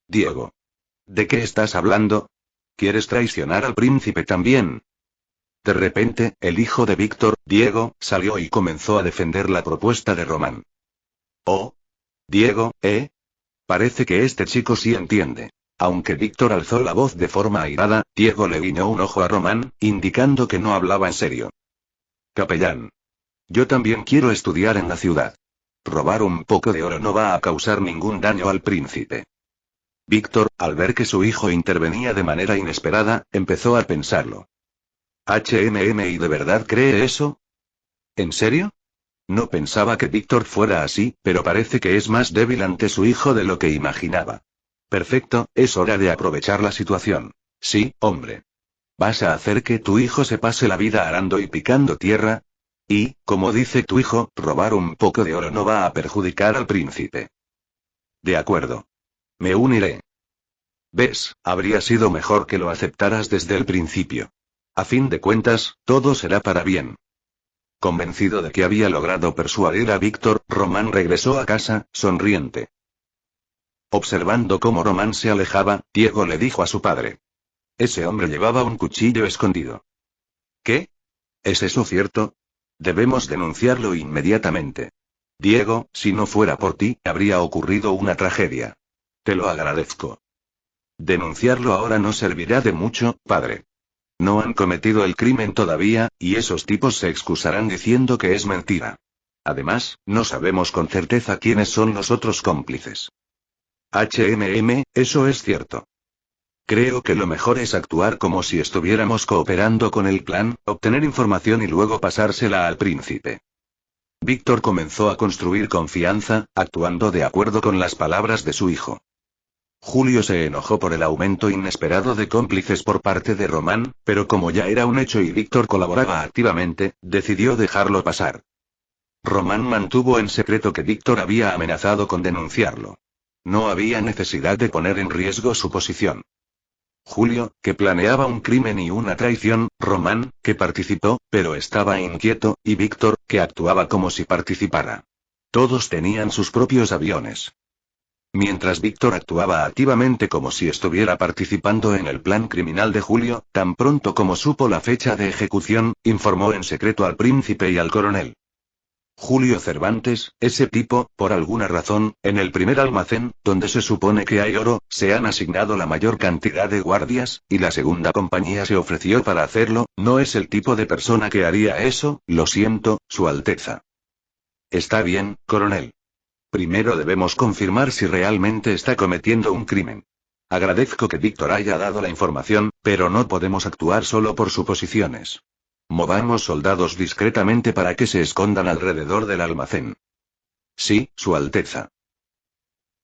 Diego. ¿De qué estás hablando? ¿Quieres traicionar al príncipe también? De repente, el hijo de Víctor, Diego, salió y comenzó a defender la propuesta de Román. Oh. Diego, ¿eh? Parece que este chico sí entiende. Aunque Víctor alzó la voz de forma airada, Diego le guiñó un ojo a Román, indicando que no hablaba en serio. Capellán. Yo también quiero estudiar en la ciudad. Robar un poco de oro no va a causar ningún daño al príncipe. Víctor, al ver que su hijo intervenía de manera inesperada, empezó a pensarlo. ¿Y de verdad cree eso? ¿En serio? No pensaba que Víctor fuera así, pero parece que es más débil ante su hijo de lo que imaginaba. Perfecto, es hora de aprovechar la situación. Sí, hombre. ¿Vas a hacer que tu hijo se pase la vida arando y picando tierra? Y, como dice tu hijo, robar un poco de oro no va a perjudicar al príncipe. De acuerdo. Me uniré. ¿Ves? Habría sido mejor que lo aceptaras desde el principio. A fin de cuentas, todo será para bien. Convencido de que había logrado persuadir a Víctor, Román regresó a casa, sonriente. Observando cómo Román se alejaba, Diego le dijo a su padre. Ese hombre llevaba un cuchillo escondido. ¿Qué? ¿Es eso cierto? Debemos denunciarlo inmediatamente. Diego, si no fuera por ti, habría ocurrido una tragedia. Te lo agradezco. Denunciarlo ahora no servirá de mucho, padre. No han cometido el crimen todavía, y esos tipos se excusarán diciendo que es mentira. Además, no sabemos con certeza quiénes son los otros cómplices. Eso es cierto. Creo que lo mejor es actuar como si estuviéramos cooperando con el plan, obtener información y luego pasársela al príncipe. Víctor comenzó a construir confianza, actuando de acuerdo con las palabras de su hijo. Julio se enojó por el aumento inesperado de cómplices por parte de Román, pero como ya era un hecho y Víctor colaboraba activamente, decidió dejarlo pasar. Román mantuvo en secreto que Víctor había amenazado con denunciarlo. No había necesidad de poner en riesgo su posición. Julio, que planeaba un crimen y una traición, Román, que participó, pero estaba inquieto, y Víctor, que actuaba como si participara. Todos tenían sus propios aviones. Mientras Víctor actuaba activamente como si estuviera participando en el plan criminal de Julio, tan pronto como supo la fecha de ejecución, informó en secreto al príncipe y al coronel. Julio Cervantes, ese tipo, por alguna razón, en el primer almacén, donde se supone que hay oro, se han asignado la mayor cantidad de guardias, y la segunda compañía se ofreció para hacerlo, no es el tipo de persona que haría eso, lo siento, Su Alteza. Está bien, coronel. Primero debemos confirmar si realmente está cometiendo un crimen. Agradezco que Víctor haya dado la información, pero no podemos actuar solo por suposiciones. Movamos soldados discretamente para que se escondan alrededor del almacén. Sí, Su Alteza.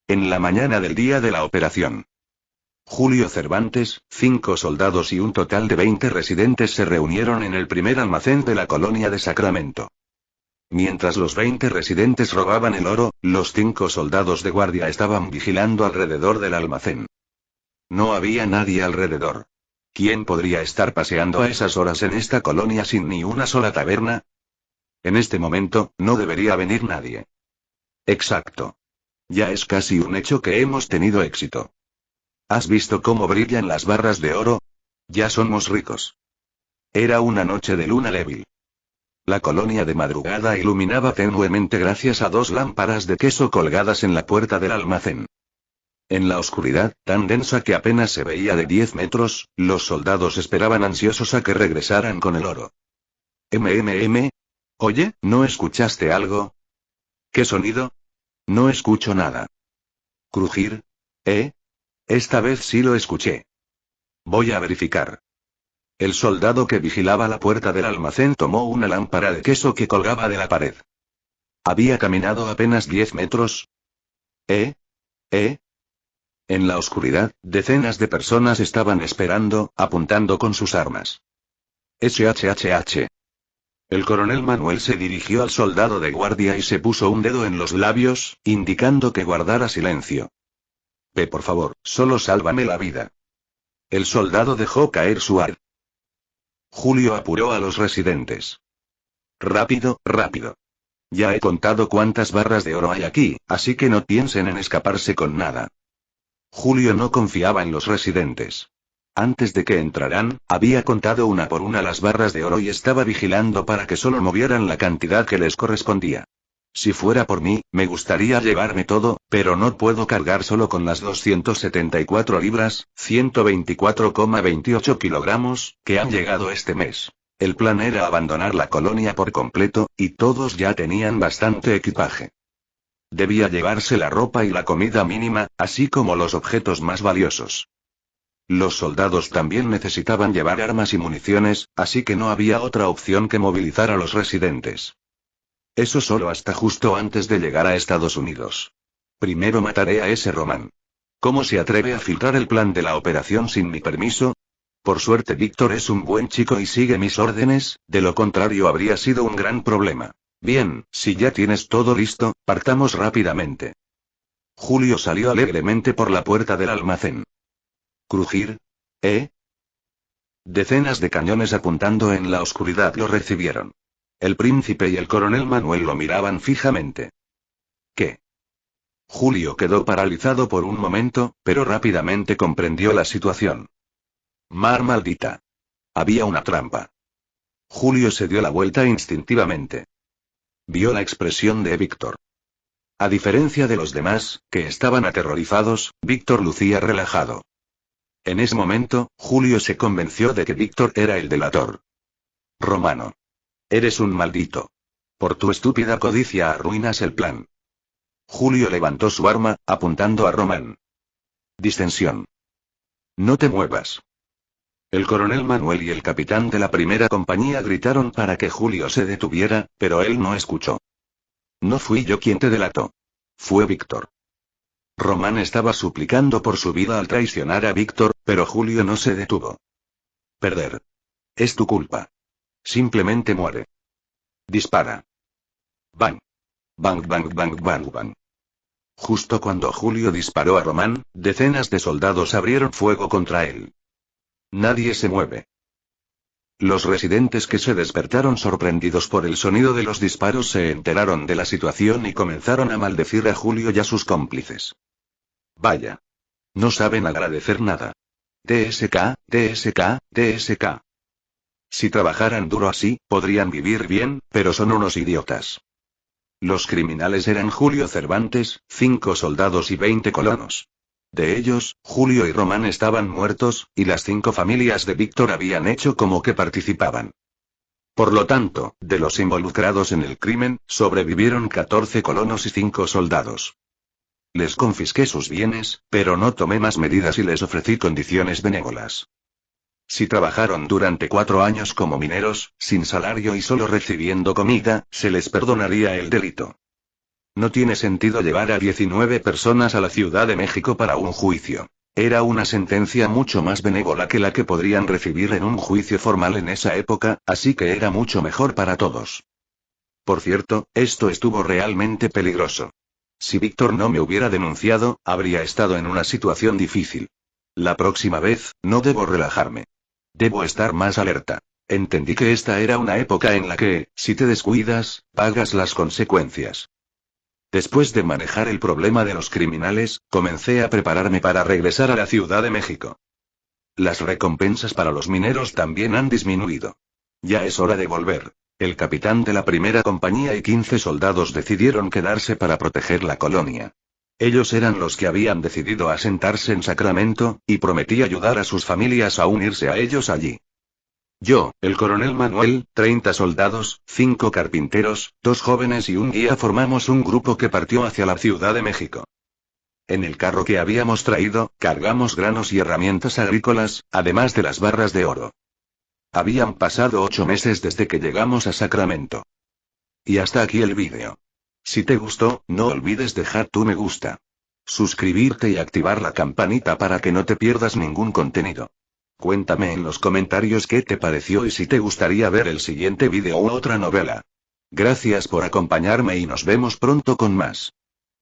En la mañana del día de la operación, Julio Cervantes, 5 soldados y un total de 20 residentes se reunieron en el primer almacén de la colonia de Sacramento. Mientras los 20 residentes robaban el oro, los 5 soldados de guardia estaban vigilando alrededor del almacén. No había nadie alrededor. ¿Quién podría estar paseando a esas horas en esta colonia sin ni una sola taberna? En este momento, no debería venir nadie. Exacto. Ya es casi un hecho que hemos tenido éxito. ¿Has visto cómo brillan las barras de oro? Ya somos ricos. Era una noche de luna débil. La colonia de madrugada iluminaba tenuemente gracias a 2 lámparas de queso colgadas en la puerta del almacén. En la oscuridad, tan densa que apenas se veía de 10 metros, los soldados esperaban ansiosos a que regresaran con el oro. Oye, ¿no escuchaste algo? ¿Qué sonido? No escucho nada. ¿Crujir? Esta vez sí lo escuché. Voy a verificar. El soldado que vigilaba la puerta del almacén tomó una lámpara de queso que colgaba de la pared. Había caminado apenas 10 metros. En la oscuridad, decenas de personas estaban esperando, apuntando con sus armas. ¡HHHH! El coronel Manuel se dirigió al soldado de guardia y se puso un dedo en los labios, indicando que guardara silencio. Por favor, solo sálvame la vida. El soldado dejó caer su arma. Julio apuró a los residentes. Rápido, rápido. Ya he contado cuántas barras de oro hay aquí, así que no piensen en escaparse con nada. Julio no confiaba en los residentes. Antes de que entraran, había contado una por una las barras de oro y estaba vigilando para que solo movieran la cantidad que les correspondía. Si fuera por mí, me gustaría llevarme todo, pero no puedo cargar solo con las 274 libras, 124,28 kilogramos, que han llegado este mes. El plan era abandonar la colonia por completo, y todos ya tenían bastante equipaje. Debía llevarse la ropa y la comida mínima, así como los objetos más valiosos. Los soldados también necesitaban llevar armas y municiones, así que no había otra opción que movilizar a los residentes. Eso solo hasta justo antes de llegar a Estados Unidos. Primero mataré a ese Román. ¿Cómo se atreve a filtrar el plan de la operación sin mi permiso? Por suerte Víctor es un buen chico y sigue mis órdenes, de lo contrario habría sido un gran problema. Bien, si ya tienes todo listo, partamos rápidamente. Julio salió alegremente por la puerta del almacén. ¿Crujir? Decenas de cañones apuntando en la oscuridad lo recibieron. El príncipe y el coronel Manuel lo miraban fijamente. ¿Qué? Julio quedó paralizado por un momento, pero rápidamente comprendió la situación. Mar maldita. Había una trampa. Julio se dio la vuelta instintivamente. Vio la expresión de Víctor. A diferencia de los demás, que estaban aterrorizados, Víctor lucía relajado. En ese momento, Julio se convenció de que Víctor era el delator. Romano. Eres un maldito. Por tu estúpida codicia arruinas el plan. Julio levantó su arma, apuntando a Román. Distensión. No te muevas. El coronel Manuel y el capitán de la primera compañía gritaron para que Julio se detuviera, pero él no escuchó. No fui yo quien te delató. Fue Víctor. Román estaba suplicando por su vida al traicionar a Víctor, pero Julio no se detuvo. Perder. Es tu culpa. Simplemente muere. Dispara. Bang. Bang bang bang bang bang. Justo cuando Julio disparó a Román, decenas de soldados abrieron fuego contra él. Nadie se mueve. Los residentes que se despertaron sorprendidos por el sonido de los disparos se enteraron de la situación y comenzaron a maldecir a Julio y a sus cómplices. Vaya. No saben agradecer nada. TSK, TSK, TSK. Si trabajaran duro así, podrían vivir bien, pero son unos idiotas. Los criminales eran Julio Cervantes, 5 soldados y 20 colonos. De ellos, Julio y Román estaban muertos, y las 5 familias de Víctor habían hecho como que participaban. Por lo tanto, de los involucrados en el crimen, sobrevivieron 14 colonos y 5 soldados. Les confisqué sus bienes, pero no tomé más medidas y les ofrecí condiciones benévolas. Si trabajaron durante 4 años como mineros, sin salario y solo recibiendo comida, se les perdonaría el delito. No tiene sentido llevar a 19 personas a la Ciudad de México para un juicio. Era una sentencia mucho más benévola que la que podrían recibir en un juicio formal en esa época, así que era mucho mejor para todos. Por cierto, esto estuvo realmente peligroso. Si Víctor no me hubiera denunciado, habría estado en una situación difícil. La próxima vez, no debo relajarme. Debo estar más alerta. Entendí que esta era una época en la que, si te descuidas, pagas las consecuencias. Después de manejar el problema de los criminales, comencé a prepararme para regresar a la Ciudad de México. Las recompensas para los mineros también han disminuido. Ya es hora de volver. El capitán de la primera compañía y 15 soldados decidieron quedarse para proteger la colonia. Ellos eran los que habían decidido asentarse en Sacramento, y prometí ayudar a sus familias a unirse a ellos allí. Yo, el coronel Manuel, 30 soldados, 5 carpinteros, 2 jóvenes y un guía formamos un grupo que partió hacia la Ciudad de México. En el carro que habíamos traído, cargamos granos y herramientas agrícolas, además de las barras de oro. Habían pasado 8 meses desde que llegamos a Sacramento. Y hasta aquí el vídeo. Si te gustó, no olvides dejar tu me gusta. Suscribirte y activar la campanita para que no te pierdas ningún contenido. Cuéntame en los comentarios qué te pareció y si te gustaría ver el siguiente vídeo u otra novela. Gracias por acompañarme y nos vemos pronto con más.